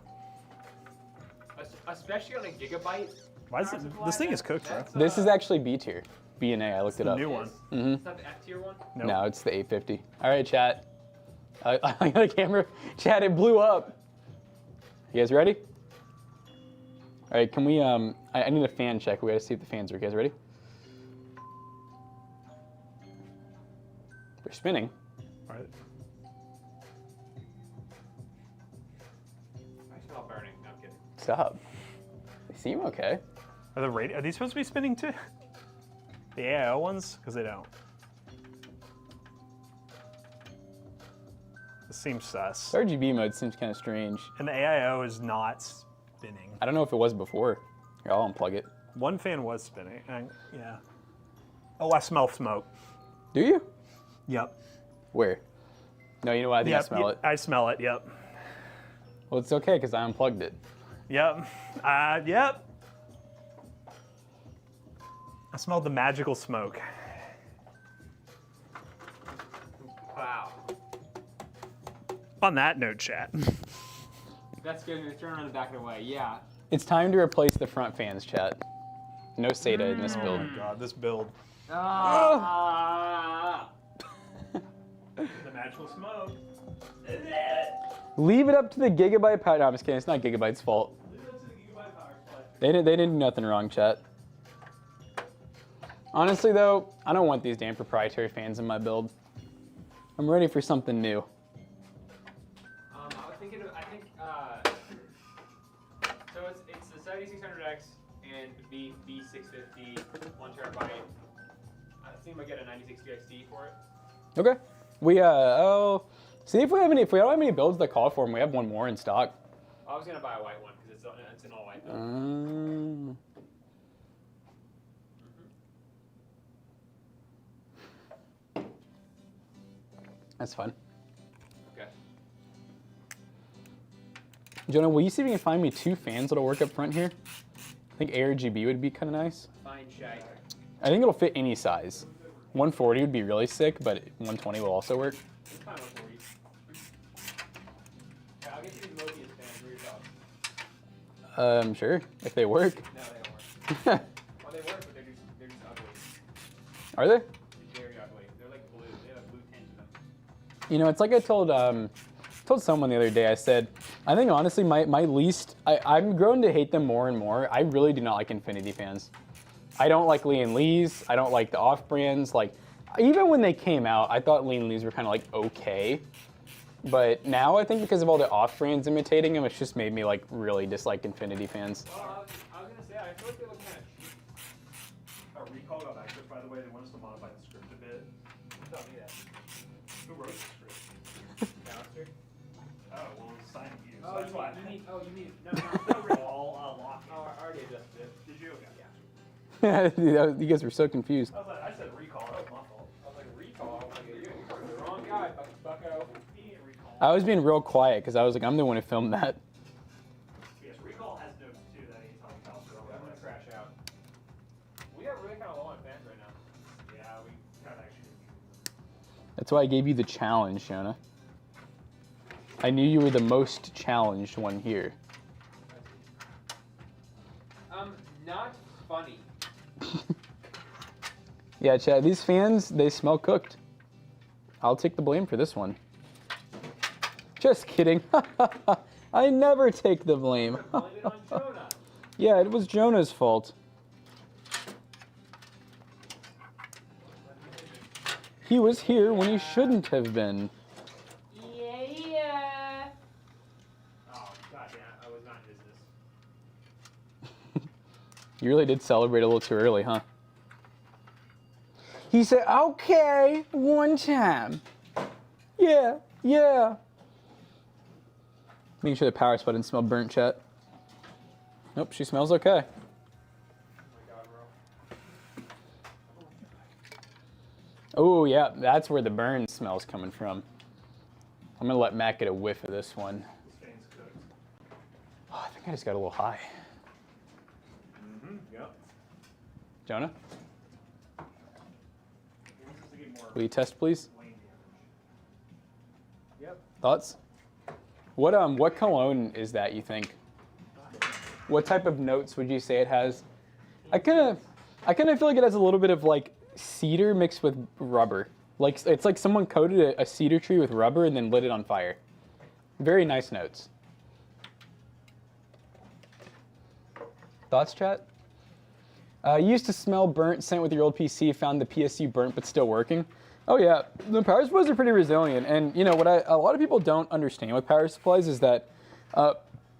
Especially on a gigabyte. Why is it? This thing is cooked, bro. This is actually B tier. B and A, I looked it The up. new one. Mm-hmm. It's not the F tier one? Nope. No, it's the 850. All right, chat. I got a camera. Chat, it blew up. You guys ready? All right, can we, I need a fan check. We gotta see if the fans work. You guys ready? They're spinning. All right. I smell burning. No, I'm kidding. Stop. They seem okay. Are these supposed to be spinning too? The AIO ones? Because they don't. This seems sus. RGB mode seems kind of strange. And the AIO is not spinning. I don't know if it was before. Here, I'll unplug it. One fan was spinning. Yeah. Oh, I smell smoke. Do you? Yep. Where? No, you know what? I think I smell it. I smell it. Yep. Well, it's okay because I unplugged it. Yep. Yep. I smelled the magical smoke. Wow. On that note, chat. That's good. You're turning on the back of the way. Yeah. It's time to replace the front fans, chat. No SATA in this build. Oh my god, this build. Ah. The magical smoke. Leave it up to the Gigabyte power. No, I'm just kidding. It's not Gigabyte's fault. They didn't do nothing wrong, chat. Honestly, though, I don't want these damn proprietary fans in my build. I'm ready for something new. I was thinking. So it's the 7600X and B650 1 terabyte. I think I get a 9060 XT for it. Okay. See if we don't have any builds that call for them. We have one more in stock. I was gonna buy a white one because it's an all white build. That's fun. Okay. Jonah, will you see if you can find me 2 fans that'll work up front here? I think ARGB would be kind of nice. Fine shite. I think it'll fit any size. 140 would be really sick, but 120 will also work. It's fine with 40. Okay, I'll get you the Mobius fans. What are your thoughts? Sure, if they work. No, they don't work. Well, they work, but they're just ugly. Are they? They're very ugly. They're like blue. They have a blue tint to them. You know, it's like I told someone the other day, I said, I think honestly my least, I'm growing to hate them more and more. I really do not like Infinity fans. I don't like Lee and Lee's. I don't like the off-brands. Like, even when they came out, I thought Lee and Lee's were kind of like okay. But now I think because of all the off-brands imitating them, it's just made me like really dislike Infinity fans. Well, I was gonna say, I feel like they look kind of cheap. Our recall got back to it, by the way. They want us to modify the script a bit. Tell me that. Who wrote the script? Counter. Oh, well, it's signed to you. So Oh, that's why. you need. No. All locked. Oh, I already adjusted it. Did you? Okay. Yeah. You guys were so confused. I said recall. That was my fault. I was like, recall. I was like, you're the wrong guy, bucko. Recall. I was being real quiet because I was like, I'm the one who filmed that. Yes, recall has notes too. That ain't talking about. I'm gonna crash out. We are really kind of low on fans right now. Yeah, we kind of actually. That's why I gave you the challenge, Jonah. I knew you were the most challenged one here. Not funny. Yeah, Chad, these fans, they smell cooked. I'll take the blame for this one. Just kidding. I never take the blame. Blame it on Jonah. Yeah, it was Jonah's fault. He was here when he shouldn't have been. Yeah. Oh, god damn, I was not in business. You really did celebrate a little too early, huh? He said, okay, one time. Yeah, yeah. Making sure the power spot didn't smell burnt, chat. Nope, she smells okay. Oh, yeah, that's where the burn smell's coming from. I'm gonna let Matt get a whiff of this one. Oh, I think I just got a little high. Yep. Jonah? Will you test, please? Yep. Thoughts? What cologne is that, you think? What type of notes would you say it has? I kind of feel like it has a little bit of like cedar mixed with rubber. Like it's like someone coated a cedar tree with rubber and then lit it on fire. Very nice notes. Thoughts, chat? Used to smell burnt scent with your old PC, found the PSU burnt but still working. Oh yeah, the power supplies are pretty resilient, and you know what a lot of people don't understand with power supplies is that,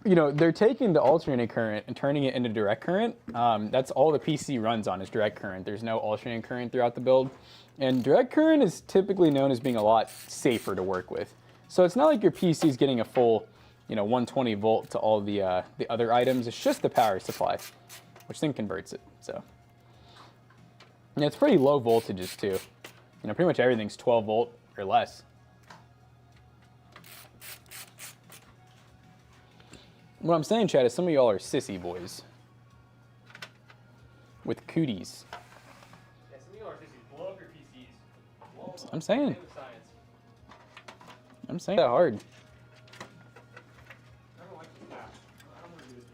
you know, they're taking the alternating current and turning it into direct current. That's all the PC runs on is direct current. There's no alternating current throughout the build, and direct current is typically known as being a lot safer to work with. So it's not like your PC is getting a full, you know, 120 volt to all the other items. It's just the power supply, which then converts it. So, and it's pretty low voltages too. You know, pretty much everything's 12 volt or less. What I'm saying, Chad, is some of y'all are sissy boys with cooties. Yeah, some of you are just blow up your PCs. Blow them up. I'm saying. Same with science. I'm saying that hard. I don't like this back. I don't want to do this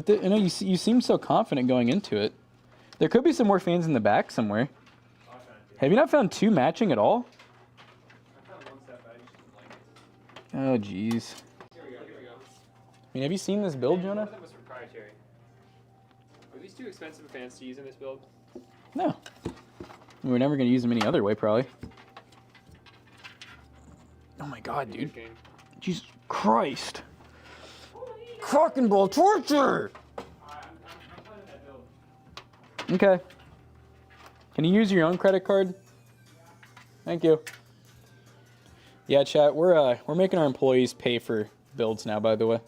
anymore. You know, you seem so confident going into it. There could be some more fans in the back somewhere. Have you not found two matching at all? I found one set, but I just didn't like it. Oh, jeez. Here we go, here we go. I mean, have you seen this build, One Jonah? of them was proprietary. Are these too expensive fans to use in this build? No. We're never going to use them any other way, probably. Oh my god, dude. Good game. Jesus Christ. Fucking ball torture! I'm playing that build. Okay. Can you use your own credit card? Thank you. Yeah, chat, we're making our employees pay for builds now, by the way.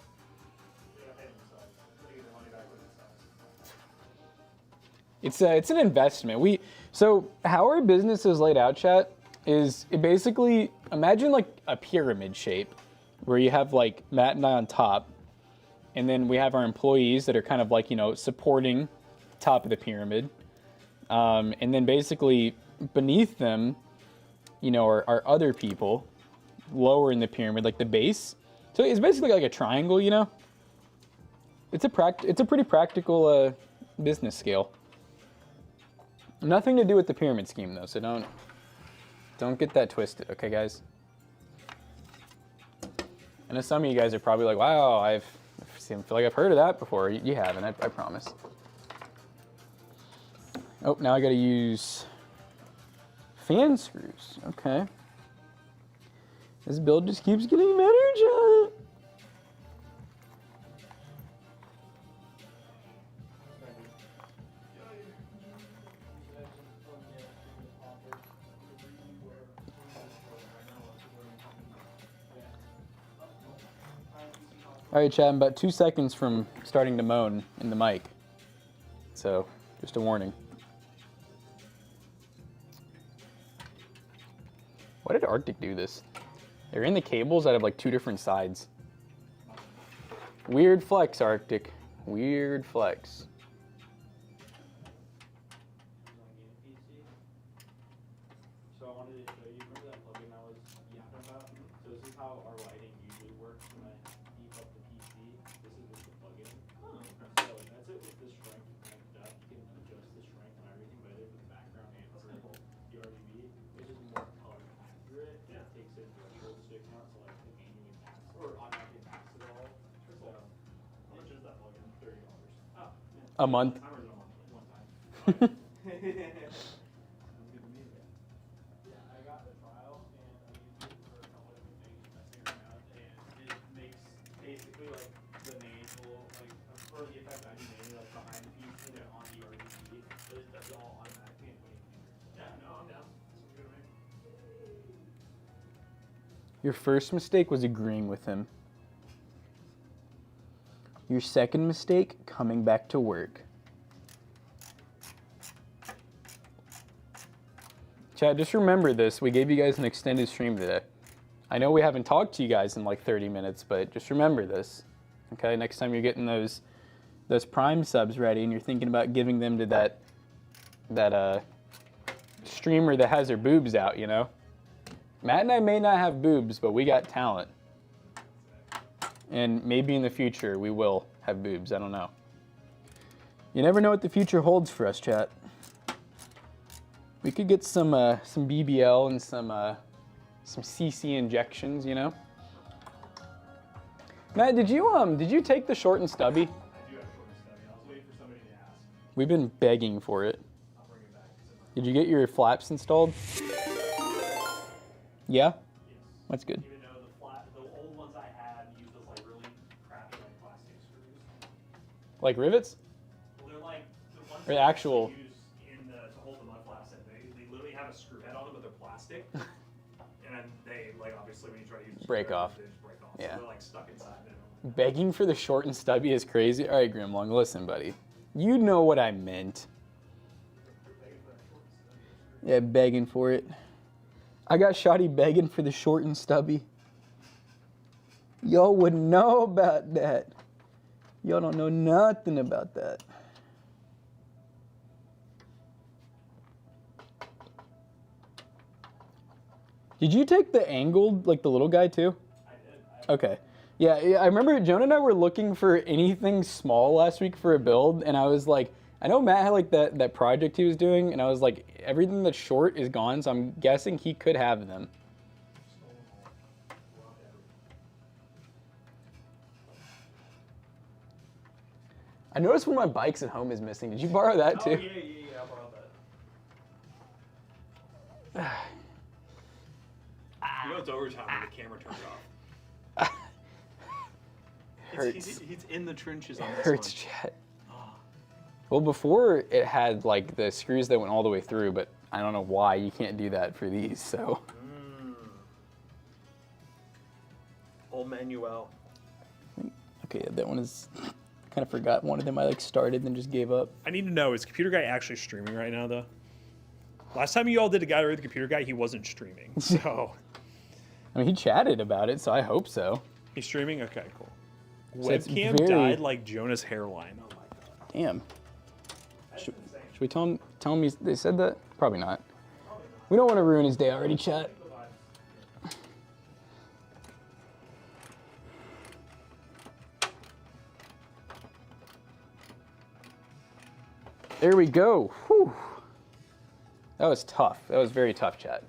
It's an investment. So how our business is laid out, chat, is it basically imagine like a pyramid shape where you have like Matt and I on top, and then we have our employees that are kind of like, you know, supporting top of the pyramid. And then basically beneath them, you know, are other people lower in the pyramid, like the base. So it's basically like a triangle, you know. It's a pretty practical business scale. Nothing to do with the pyramid scheme though, so don't get that twisted, okay, guys? I know some of you guys are probably like, wow, I feel like I've heard of that before. You haven't, I promise. Oh, now I gotta use fan screws. Okay. This build just keeps getting better, John. All right, Chad, I'm about 2 seconds from starting to moan in the mic. So, just a warning. Why did Arctic do this? They're in the cables that have like two different sides. Weird flex, Arctic. Weird flex. So I wanted to show you, remember that plugin I was yapping about? So this is how our lighting usually works when I beef up the PC. This is with the plugin. So that's it with the shrink connected up. You can adjust the shrink and everything, but it is with the background and for the RGB. It's just more color accurate. Yeah. It takes in threshold stick count, so like the game you would A month. I remember one time. Yeah, I got the trial and I used it for a couple different things, messing around, and it makes basically like the nasal, like for the effect I do mainly like behind the piece and then on the RGB, but it does it all automatically and putting fingers. Yeah, no, I'm down. Sounds good to me. Your first mistake was agreeing with him. Your second mistake, coming back to work. Chat, just remember this. We gave you guys an extended stream today. I know we haven't talked to you guys in like 30 minutes, but just remember this. Okay, next time you're getting those Prime subs ready and you're thinking about giving them to that streamer that has their boobs out, you know? Matt and I may not have boobs, but we got talent. And maybe in the future we will have boobs, I don't know. You never know what the future holds for us, chat. We could get some BBL and some CC injections, you know. Matt, did you take the short and stubby? I do have short and stubby. I was waiting for somebody to ask. We've been begging for it. I'll bring it back. Did you get your flaps installed? Yeah? Yes. That's good. Even though the old ones I had used those like really crappy like plastic screws. Like rivets? Well, they're like the ones Or that actual- use to hold the mud flaps in. They literally have a screw head on them, but they're plastic. And they like obviously when you try to use the Break screw head, off. they just break off. Yeah. So they're like stuck inside them. Begging for the short and stubby is crazy. All right, Grimlong, listen, buddy. You know what I meant. Yeah, begging for it. I got Shoddy begging for the short and stubby. Y'all wouldn't know about that. Y'all don't know nothing about that. Did you take the angled, like the little guy too? I did. Okay. Yeah, I remember Jonah and I were looking for anything small last week for a build, and I was like, I know Matt had like that project he was doing, and I was like, everything that's short is gone, so I'm guessing he could have them. I noticed one of my bikes at home is missing. Did you borrow that too? Oh, yeah, I borrowed that. You know it's overtime when the camera turns off. Hurts. He's in the trenches on this Hurts, one. chat. Well, before it had like the screws that went all the way through, but I don't know why you can't do that for these, so. Old Manuel. Okay, yeah, that one is, kind of forgot one of them I like started and then just gave up. I need to know, is Computer Guy actually streaming right now, though? Last time you all did a guy with the Computer Guy, he wasn't streaming. So, I mean, he chatted about it, so I hope so. he's streaming? Okay, cool. So it's Webcam very- died like Jonah's hairline. Oh my god. Damn. Should we tell him they said that? Probably not. We don't want to ruin his day already, chat. There we go. Whew. That was tough. That was very tough, chat.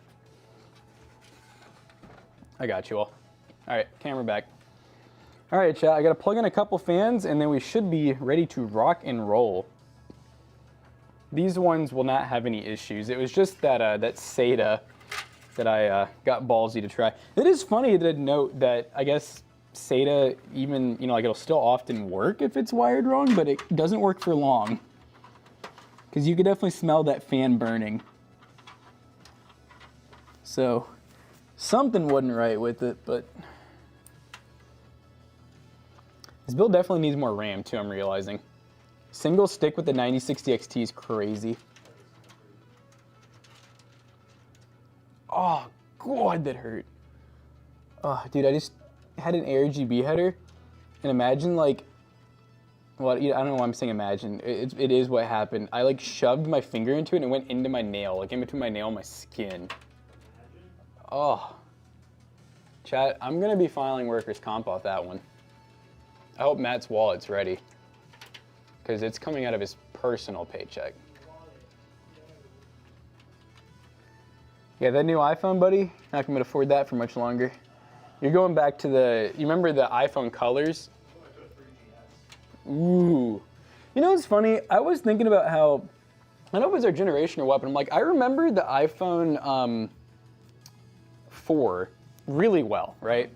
I got you all. All right, camera back. All right, chat, I got to plug in a couple fans, and then we should be ready to rock and roll. These ones will not have any issues. It was just that that SATA that I got ballsy to try. It is funny to note that I guess SATA even, you know, like it'll still often work if it's wired wrong, but it doesn't work for long. Because you could definitely smell that fan burning. So, something wasn't right with it, but this build definitely needs more RAM too, I'm realizing. Single stick with the 9060 XT is crazy. Oh, God, that hurt. Oh, dude, I just had an ARGB header, and imagine like, well, I don't know why I'm saying imagine. It is what happened. I like shoved my finger into it and it went into my nail, like in between my nail and my skin. Oh. Chat, I'm gonna be filing workers' comp off that one. I hope Matt's wallet's ready, because it's coming out of his personal paycheck. Yeah, that new iPhone, buddy, not gonna afford that for much longer. You're going back to you remember the iPhone colors? Ooh. You know what's funny? I was thinking about how, I don't know if it was our generation or what, but I'm like, I remember the iPhone 4 really well, right?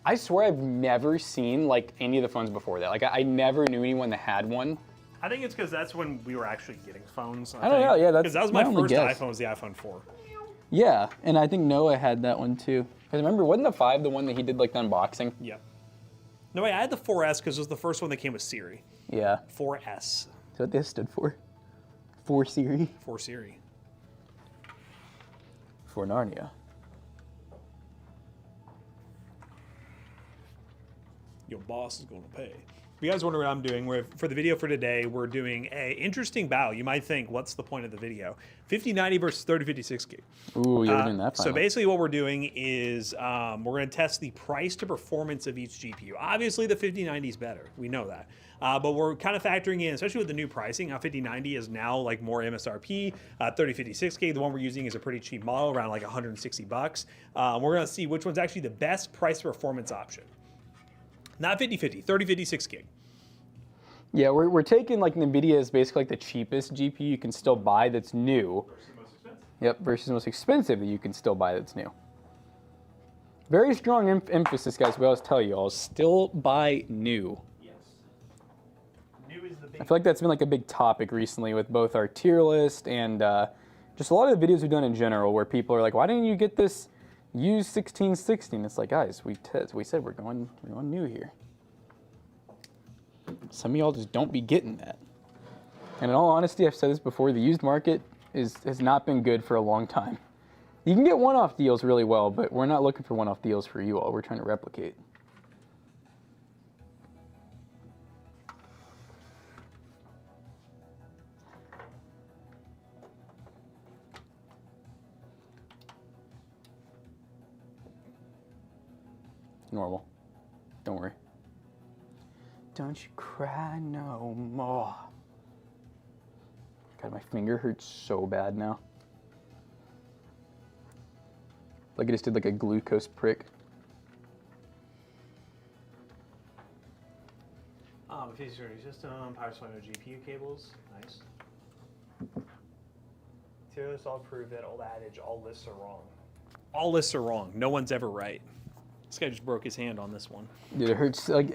I swear I've never seen like any of the phones before that. Like I never knew anyone that had one. I think it's because that's when we were actually getting phones. I don't know, yeah, that's because that was my my only first guess. iPhone was the iPhone 4. Yeah, and I think Noah had that one too. Because remember, wasn't the 5 the one that he did like the unboxing? Yep. No, wait, I had the 4S because it was the first one that came with Siri. Yeah. 4S. That's what this stood for. For Siri. For Siri. For Narnia. Your boss is going to pay. If you guys wonder what I'm doing, for the video for today, we're doing a interesting battle. You might think, what's the point of the video? 5090 versus 3056 gig. Ooh, you're doing that So finally. basically what we're doing is we're going to test the price to performance of each GPU. Obviously, the 5090 is better. We know that. But we're kind of factoring in, especially with the new pricing, how 5090 is now like more MSRP. 3056 gig, the one we're using is a pretty cheap model, around like 160 bucks. We're going to see which one's actually the best price performance option. Not 5050, 3056 gig. Yeah, we're taking like Nvidia is basically like the cheapest GPU you can still buy that's new. Versus the most expensive. Yep, versus the most expensive that you can still buy that's new. Very strong emphasis, guys, we always tell you all, still buy new. Yes. New is the big I feel like that's been like a big topic recently with both our tier list and just a lot of the videos we've done in general where people are like, why didn't you get this used 1660? And it's like, guys, we said we're going new here. Some of y'all just don't be getting that. And in all honesty, I've said this before, the used market has not been good for a long time. You can get one-off deals really well, but we're not looking for one-off deals for you all. We're trying to replicate. Normal. Don't worry. Don't you cry no more. God, my finger hurts so bad now. Like I just did like a glucose prick. PC system, power supply, no GPU cables. Nice. Tier lists all prove that old adage, all lists are wrong. All lists are wrong. No one's ever right. This guy just broke his hand on this one. Dude, it hurts. Like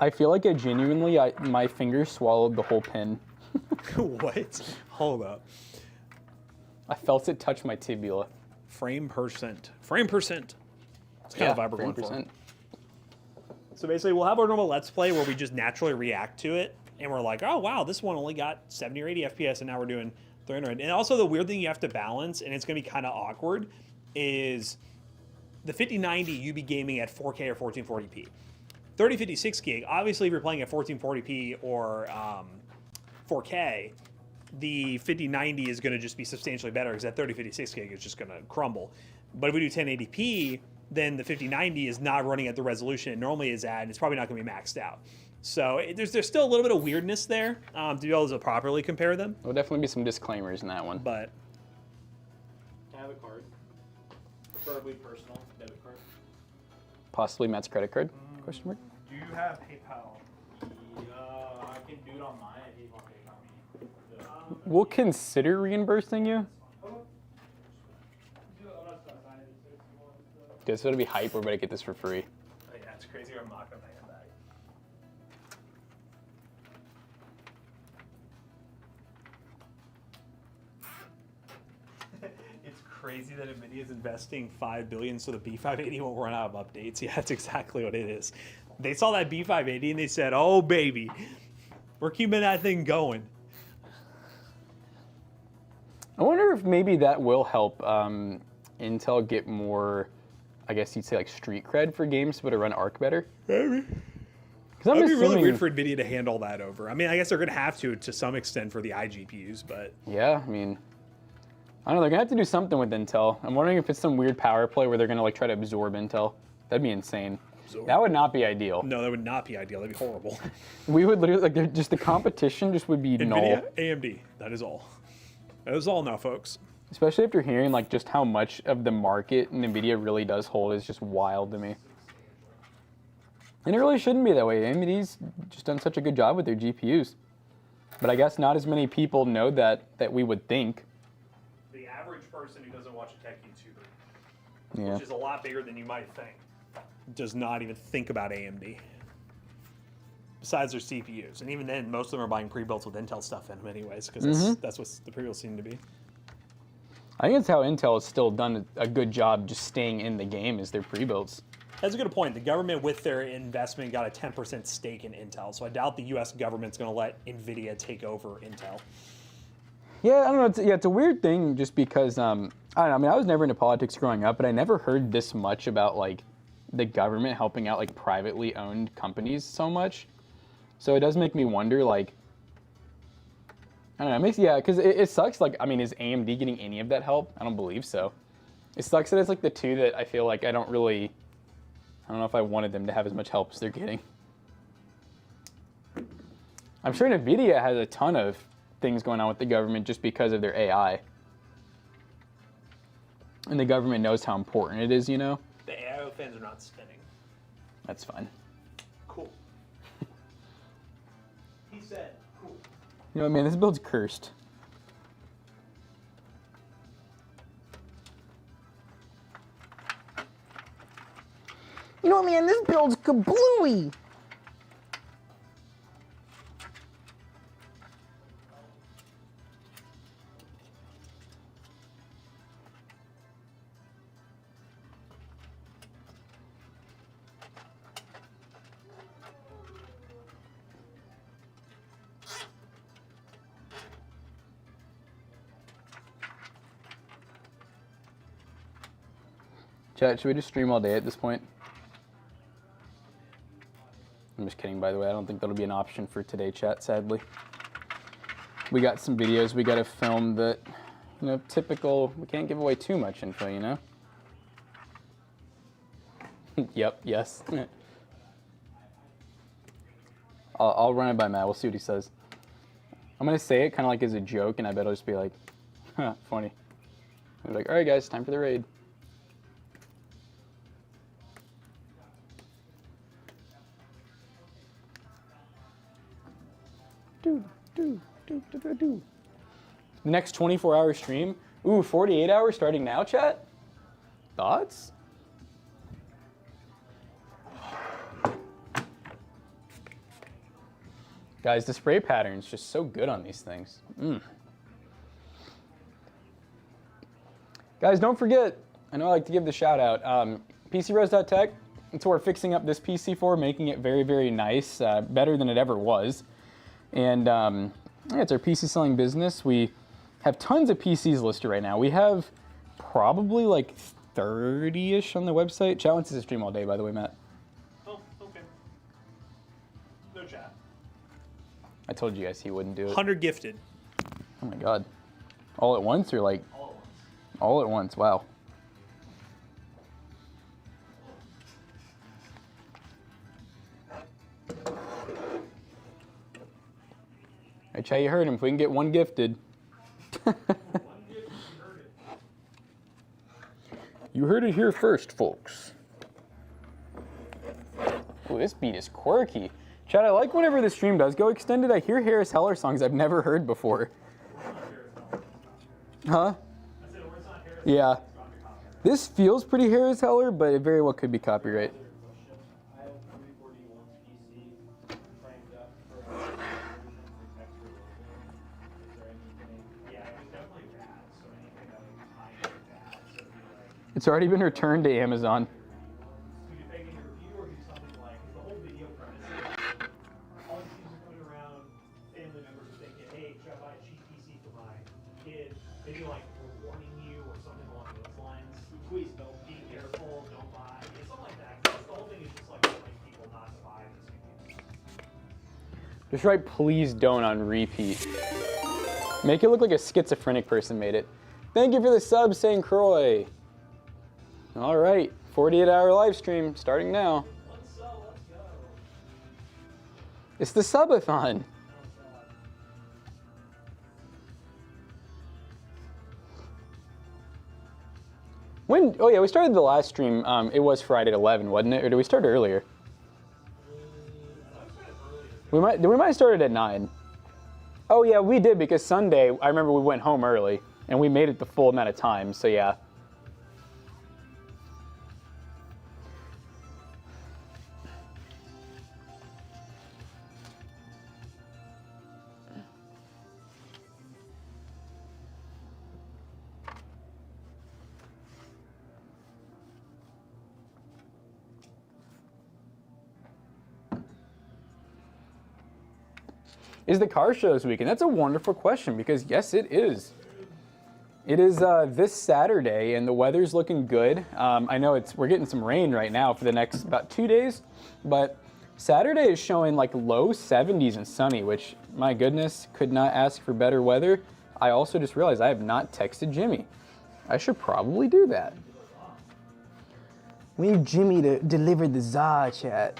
I feel like my fingers swallowed the whole pen. What? Hold up. I felt it touch my tibia. Frame percent. Frame percent. It's kind of vibe we're going for. So basically, we'll have our normal Let's Play where we just naturally react to it, and we're like, oh wow, this one only got 70 or 80 FPS, and now we're doing 300. And also the weird thing you have to balance, and it's going to be kind of awkward, is the 5090 you be gaming at 4K or 1440p. 3056 gig, obviously if you're playing at 1440p or 4K, the 5090 is going to just be substantially better because that 3056 gig is just going to crumble. But if we do 1080p, then the 5090 is not running at the resolution it normally is at, and it's probably not going to be maxed out. So there's still a little bit of weirdness there to be able to properly compare them. There'll definitely be some disclaimers in that one. But Can I have a card? Preferably personal debit card. Possibly Matt's credit card? Question mark. do you have PayPal? I can do it on mine if you want PayPal me. We'll consider reimbursing you. This would be hype. We're about to get this for free. Oh, yeah, it's crazy. I'm not gonna pay him back. It's crazy that Nvidia is investing $5 billion so the B580 won't run out of updates. Yeah, that's exactly what it is. They saw that B580 and they said, "Oh baby, we're keeping that thing going." I wonder if maybe that will help Intel get more, I guess you'd say, like street cred for games to be able to run Arc better. Maybe. Because It'd be really weird for Nvidia to hand all that over. I mean, I guess they're going to have to some extent for the iGPUs, but Yeah, I mean, I don't know. They're gonna have to do something with Intel. I'm wondering if it's some weird power play where they're gonna like try to absorb Intel. That'd be insane. That would not be ideal. no, that would not be ideal. That'd be horrible. We would literally like just the competition just would be null. Nvidia, AMD. That is all. That is all now, folks. Especially after hearing like just how much of the market Nvidia really does hold is just wild to me. And it really shouldn't be that way. AMD's just done such a good job with their GPUs. But I guess not as many people know that we would think. The average person who doesn't watch a tech YouTuber, Yeah. which is a lot bigger than you might think, does not even think about AMD. Besides their CPUs, and even then, most of them are buying pre-builts with Intel stuff in them, anyways, because that's what the pre-builts seem to be. I think it's how Intel has still done a good job just staying in the game is their pre-builds. That's a good point. The government, with their investment, got a 10% stake in Intel, so I doubt the U.S. government's going to let Nvidia take over Intel. Yeah, I don't know. It's a weird thing just because I don't know. I mean, I was never into politics growing up, but I never heard this much about like the government helping out like privately owned companies so much. So it does make me wonder, like, I don't know, because it sucks, like, I mean, is AMD getting any of that help? I don't believe so. It sucks that it's, like, the two that I feel like I don't know if I wanted them to have as much help as they're getting. I'm sure Nvidia has a ton of things going on with the government just because of their AI. And the government knows how important it is, you know? The AIO fans are not spinning. That's fine. Cool. He said, cool. You know what, man, this build's cursed. You know what, man? This build's kablooey. Chat, should we just stream all day at this point? I'm just kidding, by the way. I don't think that'll be an option for today, chat, sadly. We got some videos we gotta film that, you know, typical, we can't give away too much info, you know? Yep, yes. I'll run it by Matt, we'll see what he says. I'm gonna say it kind of like as a joke, and I bet I'll just be like, huh, funny. I'll be like, all right guys, time for the raid. The next 24-hour stream. Ooh, 48 hours starting now, chat? Thoughts? Guys, the spray pattern's just so good on these things. Guys, don't forget, I know I like to give the shout out, PCBros.tech. It's what we're fixing up this PC for, making it very, very nice, better than it ever was. And yeah, it's our PC selling business. We have tons of PCs listed right now. We have probably like 30-ish on the website. Chat wants to stream all day, by the way, Matt. Oh, okay. No chat. I told you guys he wouldn't do it. 100 gifted. Oh my god. All at once or like? All at once. All at once, wow. Hey, Chat, you heard him. If we can get one gifted. You heard it here first, folks. Ooh, this beat is quirky. Chad, I like whenever the stream does go extended. I hear Harris Heller songs I've never heard before. Huh? Yeah. This feels pretty Harris Heller, but it very well could be copyright. I have 341's PC framed up for extra Is there anything? Yeah, it was definitely bad. So anything that was high bad. So it'd be like, It's already been returned to Amazon. we could make a review or do something like, the whole video premise is all these things are coming around, family members are thinking, hey, should I buy a cheap PC for my kid? Maybe like we're warning you or something along those lines. Please don't be careful, don't buy. It's something like that. 'Cause the whole thing is just like telling people not to buy this computer. Just write please don't on repeat. Make it look like a schizophrenic person made it. Thank you for the sub, St. Croix. All right, 48-hour live stream starting now. Let's go. It's the subathon. When? Oh yeah, we started the last stream. It was Friday at 11, wasn't it? Or did we start earlier? We might have started at 9. Oh yeah, we did because Sunday, I remember we went home early and we made it the full amount of time, so yeah. Is the car show this weekend? That's a wonderful question because yes, it is. It is this Saturday and the weather's looking good. I know we're getting some rain right now for the next about 2 days, but Saturday is showing like low 70s and sunny, which my goodness, could not ask for better weather. I also just realized I have not texted Jimmy. I should probably do that. We need Jimmy to deliver the za chat.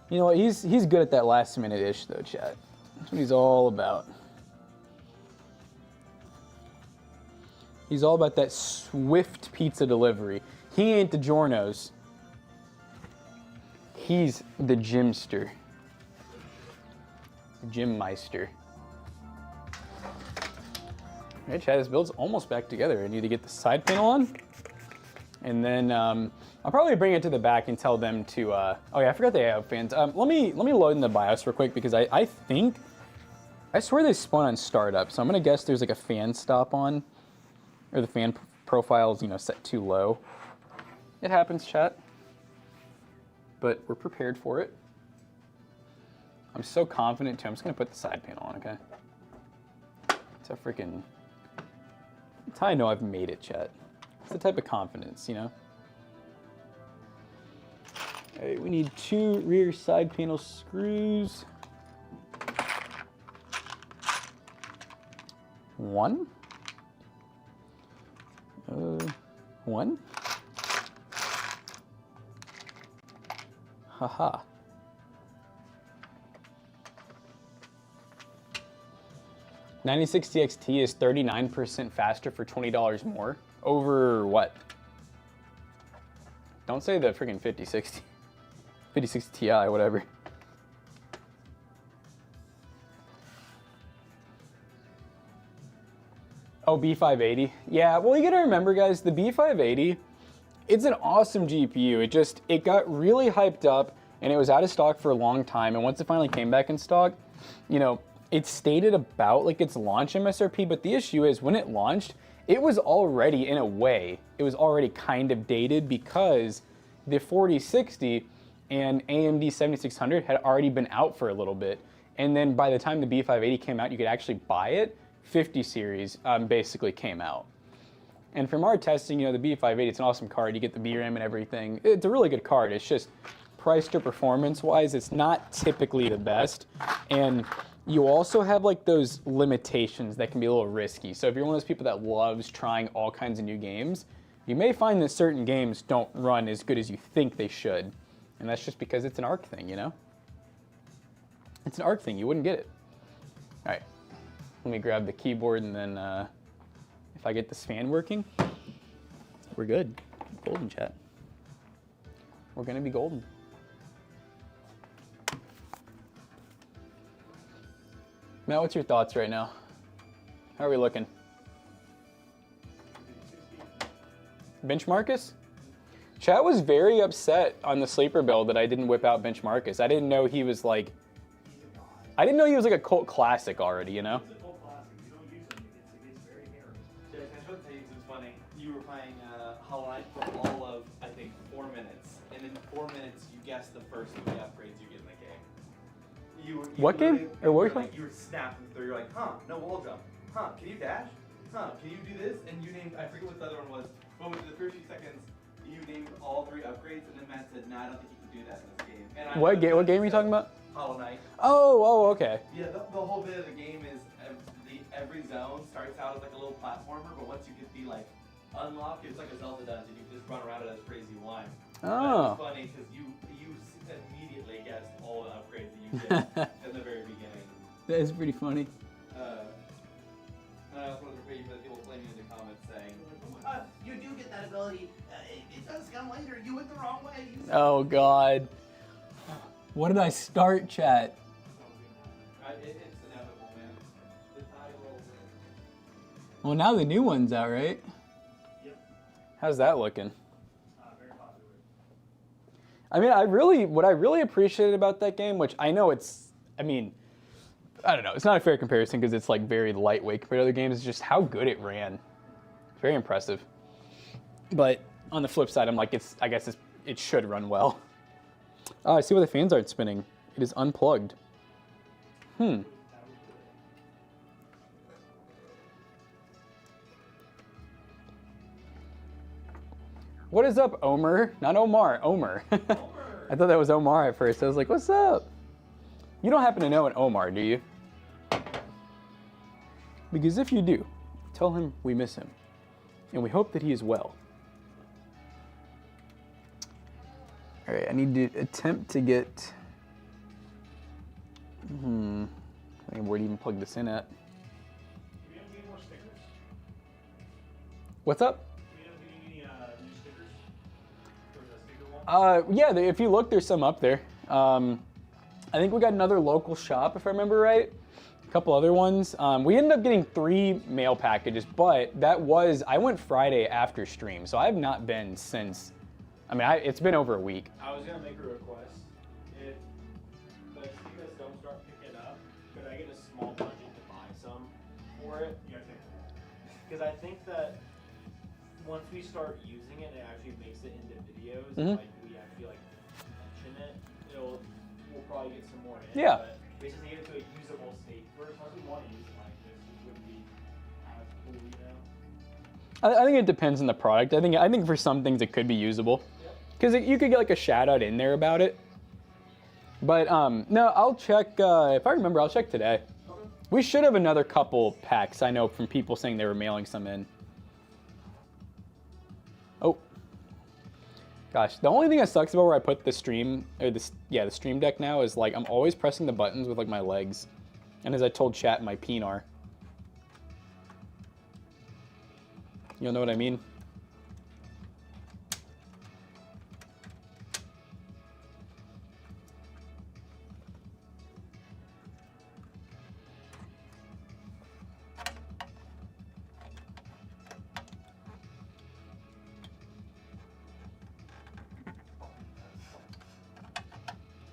You know what, he's good at that last minute ish though, chat. That's what he's all about. He's all about that swift pizza delivery. He ain't the Jornos. He's the Gymster. Gymmeister. Alright, chat, this build's almost back together. I need to get the side panel on. And then I'll probably bring it to the back and tell them to, oh yeah, I forgot they have fans. Let me load in the BIOS real quick because I swear they spun on startup. So I'm gonna guess there's like a fan stop on, or the fan profile's, you know, set too low. It happens, chat. But we're prepared for it. I'm so confident too. I'm just gonna put the side panel on, okay? It's a freaking, that's how I know I've made it, chat. It's the type of confidence, you know? All right, we need 2 rear side panel screws. 1. 1. Haha. .9060 XT is 39% faster for $20 more. Over what? Don't say the freaking 5060. 5060 Ti, whatever. Oh, B580. Yeah, well, you gotta remember, guys, the B580, it's an awesome GPU. It got really hyped up and it was out of stock for a long time. And once it finally came back in stock, you know, it stayed at about like its launch MSRP. But the issue is when it launched, it was already, in a way, it was already kind of dated because the 4060 and AMD 7600 had already been out for a little bit. And then by the time the B580 came out, you could actually buy it. 50 series basically came out. And from our testing, you know, the B580, it's an awesome card. You get the VRAM and everything. It's a really good card. It's just price to performance wise, it's not typically the best. And you also have like those limitations that can be a little risky. So if you're one of those people that loves trying all kinds of new games, you may find that certain games don't run as good as you think they should. And that's just because it's an ARC thing, you know? It's an ARC thing, you wouldn't get it. All right, let me grab the keyboard and then if I get this fan working, we're good. Golden, chat. We're gonna be golden. Matt, what's your thoughts right now? How are we looking? Benchmarkus? Chat was very upset on the sleeper build that I didn't whip out Benchmarkus. I didn't know he was like, I didn't know he was like a cult classic already, you know? It's a cult classic. You don't use them. It's very hairy. Jack, I just want to tell you something funny. You were playing Hollow Knight for all of, I think, 4 minutes. And in 4 minutes, you guessed the first 3 upgrades you get in the game. What game? Or what were you playing? You were snapping through. You're like, huh, no wall jump. Huh, can you dash? Huh, can you do this? And you named, I forget what the other one was. But within the first few seconds, you named all 3 upgrades. And then Matt said, no, I don't think you can do that in this game. And What game are you talking about? Hollow Knight. Oh, okay. Yeah, the whole bit of the game is every zone starts out as like a little platformer, but once you get the like unlock, it's like a Zelda dungeon. You can just run around it as crazy as you want. Oh. It's funny because you immediately guessed all the upgrades that you did in the very beginning. That is pretty funny. And I also wanted to pay you for the people blaming in the comments saying, you do get that ability. It does come later. You went the wrong way. Oh, God. What did I start, chat? It's inevitable, man. The tide rolls in. Well, now the new one's out, right? Yep. How's that looking? Very popular. I mean, what I really appreciated about that game, which I know I don't know, it's not a fair comparison because it's like very lightweight compared to other games, is just how good it ran. It's very impressive. But on the flip side, I'm like, I guess it should run well. Oh, I see why the fans aren't spinning. It is unplugged. What is up, Omer? Not Omar, Omer. I thought that was Omar at first. I was like, what's up? You don't happen to know an Omar, do you? Because if you do, tell him we miss him. And we hope that he is well. All right, I need to attempt to get... I think where to even plug this in at. Do we have any more stickers? What's up? Do we have any new stickers for the sticker wall? Yeah, if you look, there's some up there. I think we got another local shop, if I remember right. A couple other ones. We ended up getting 3 mail packages, but I went Friday after stream, so I have not been since, it's been over a week. I was gonna make a request. If the stickers don't start picking up, could I get a small budget to buy some for it? Yeah, because I think that once we start using it, it actually makes it into videos. And, like we actually mention it. We'll probably get some more in. Yeah. But we just need to get it to a usable state first. Once we want to use it like this, it wouldn't be as cool, you know. I think it depends on the product. I think for some things it could be usable. Because you could get like a shout out in there about it. But no, I'll check, if I remember, I'll check today. Okay. We should have another couple packs, I know, from people saying they were mailing some in. Oh. Gosh, the only thing that sucks about where I put the stream deck now is like I'm always pressing the buttons with like my legs. And as I told chat, my penar. You'll know what I mean?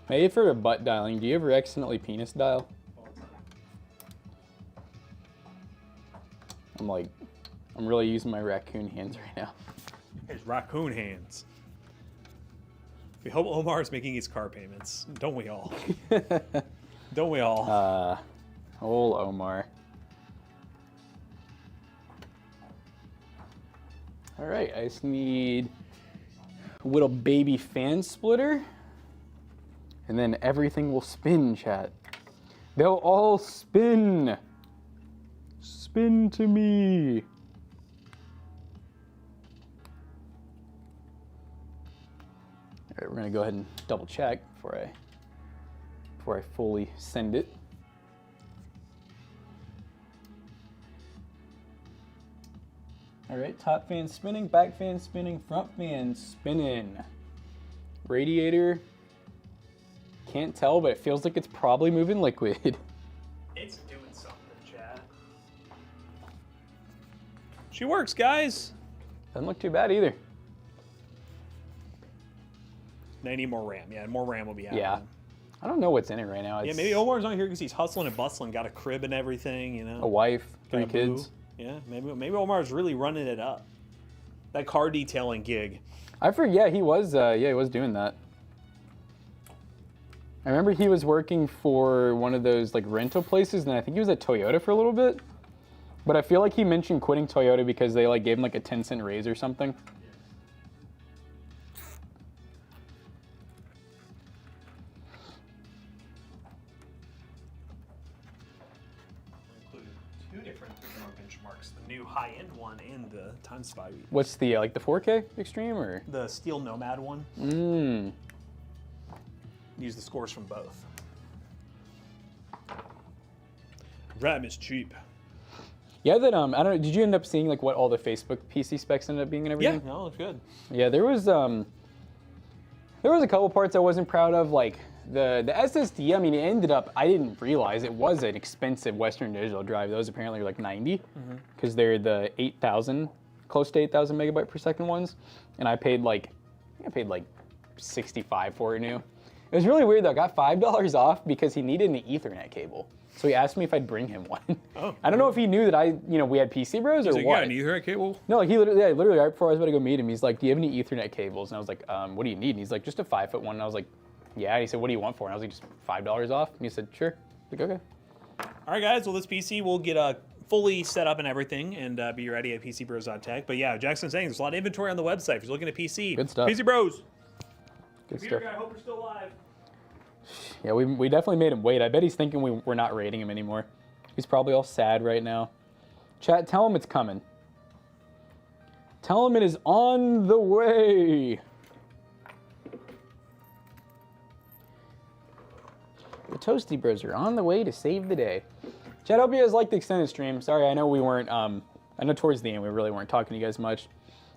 Maybe for butt dialing, do you ever accidentally penis dial? I'm really using my raccoon hands right now. His raccoon hands. We hope Omar's making his car payments. Don't we all? Don't we all? Old Omar. All right, I just need a little baby fan splitter. And then everything will spin, chat. They'll all spin. Spin to me. All right, we're gonna go ahead and double check before I fully send it. All right, top fan spinning, back fan spinning, front fan spinning. Radiator. Can't tell, but it feels like it's probably moving liquid. It's doing something, Chad. She works, guys. Doesn't look too bad either. They need more RAM. Yeah, more RAM will be happening. Yeah. I don't know what's in it right now. Yeah, maybe Omar's not here because he's hustling and bustling, got a crib and everything, you know. A wife, Got 3 a boo. kids. Yeah, maybe Omar's really running it up. That car detailing gig. I forget. Yeah, he was doing that. I remember he was working for one of those like rental places, and I think he was at Toyota for a little bit. But I feel like he mentioned quitting Toyota because they like gave him like a 10-cent raise or something. Included 2 different 3-hour benchmarks: the new high-end one and the times 5. What's the like the 4K Extreme or? The Steel Nomad one. Mmm. Use the scores from both. RAM is cheap. Yeah, that I don't know. Did you end up seeing like what all the Facebook PC specs ended up being and everything? Yeah, no, it's good. Yeah, there was a couple parts I wasn't proud of. Like The SSD, I mean, it ended up, I didn't realize it was an expensive Western Digital drive. Those apparently are like 90 because they're the 8,000, close to 8,000 megabyte per second ones. And I paid like, I think I paid like 65 for it new. It was really weird though. I got $5 off because he needed an Ethernet cable. So he asked me if I'd bring him one. Oh. I don't know if he knew that we had PC Bros or So you what. got an Ethernet cable? No, like he literally right before I was about to go meet him, he's like, "Do you have any Ethernet cables?" And I was like, "What do you need?" And he's like, "Just a 5-foot one." And I was like, "Yeah." And he said, "What do you want for it?" And I was like, "Just $5 off." And he said, "Sure." Like, okay. All right, guys. Well, this PC will get fully set up and everything, and be ready at PCBros.tech. But yeah, Jackson's saying there's a lot of inventory on the website if you're looking at PC. Good stuff. PC Bros. Good Computer stuff. guy, hope you're still alive. Yeah, we definitely made him wait. I bet he's thinking we're not rating him anymore. He's probably all sad right now. Chat, tell him it's coming. Tell him it is on the way. The Toasty Bros are on the way to save the day. Chat, hope you guys liked the extended stream. Sorry, I know we weren't, I know towards the end we really weren't talking to you guys much.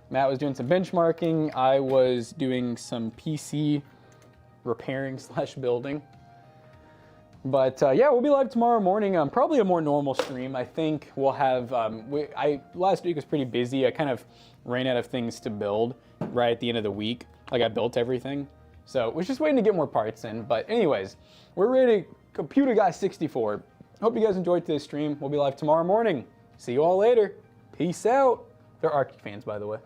Matt was doing some benchmarking. I was doing some PC repairing / building. But yeah, we'll be live tomorrow morning. Probably a more normal stream. I think we'll have, last week was pretty busy. I kind of ran out of things to build right at the end of the week. Like I built everything. So we're just waiting to get more parts in. But anyways, we're ready. Computer Guy 64. Hope you guys enjoyed today's stream. We'll be live tomorrow morning. See you all later. Peace out. They're Arky fans, by the way.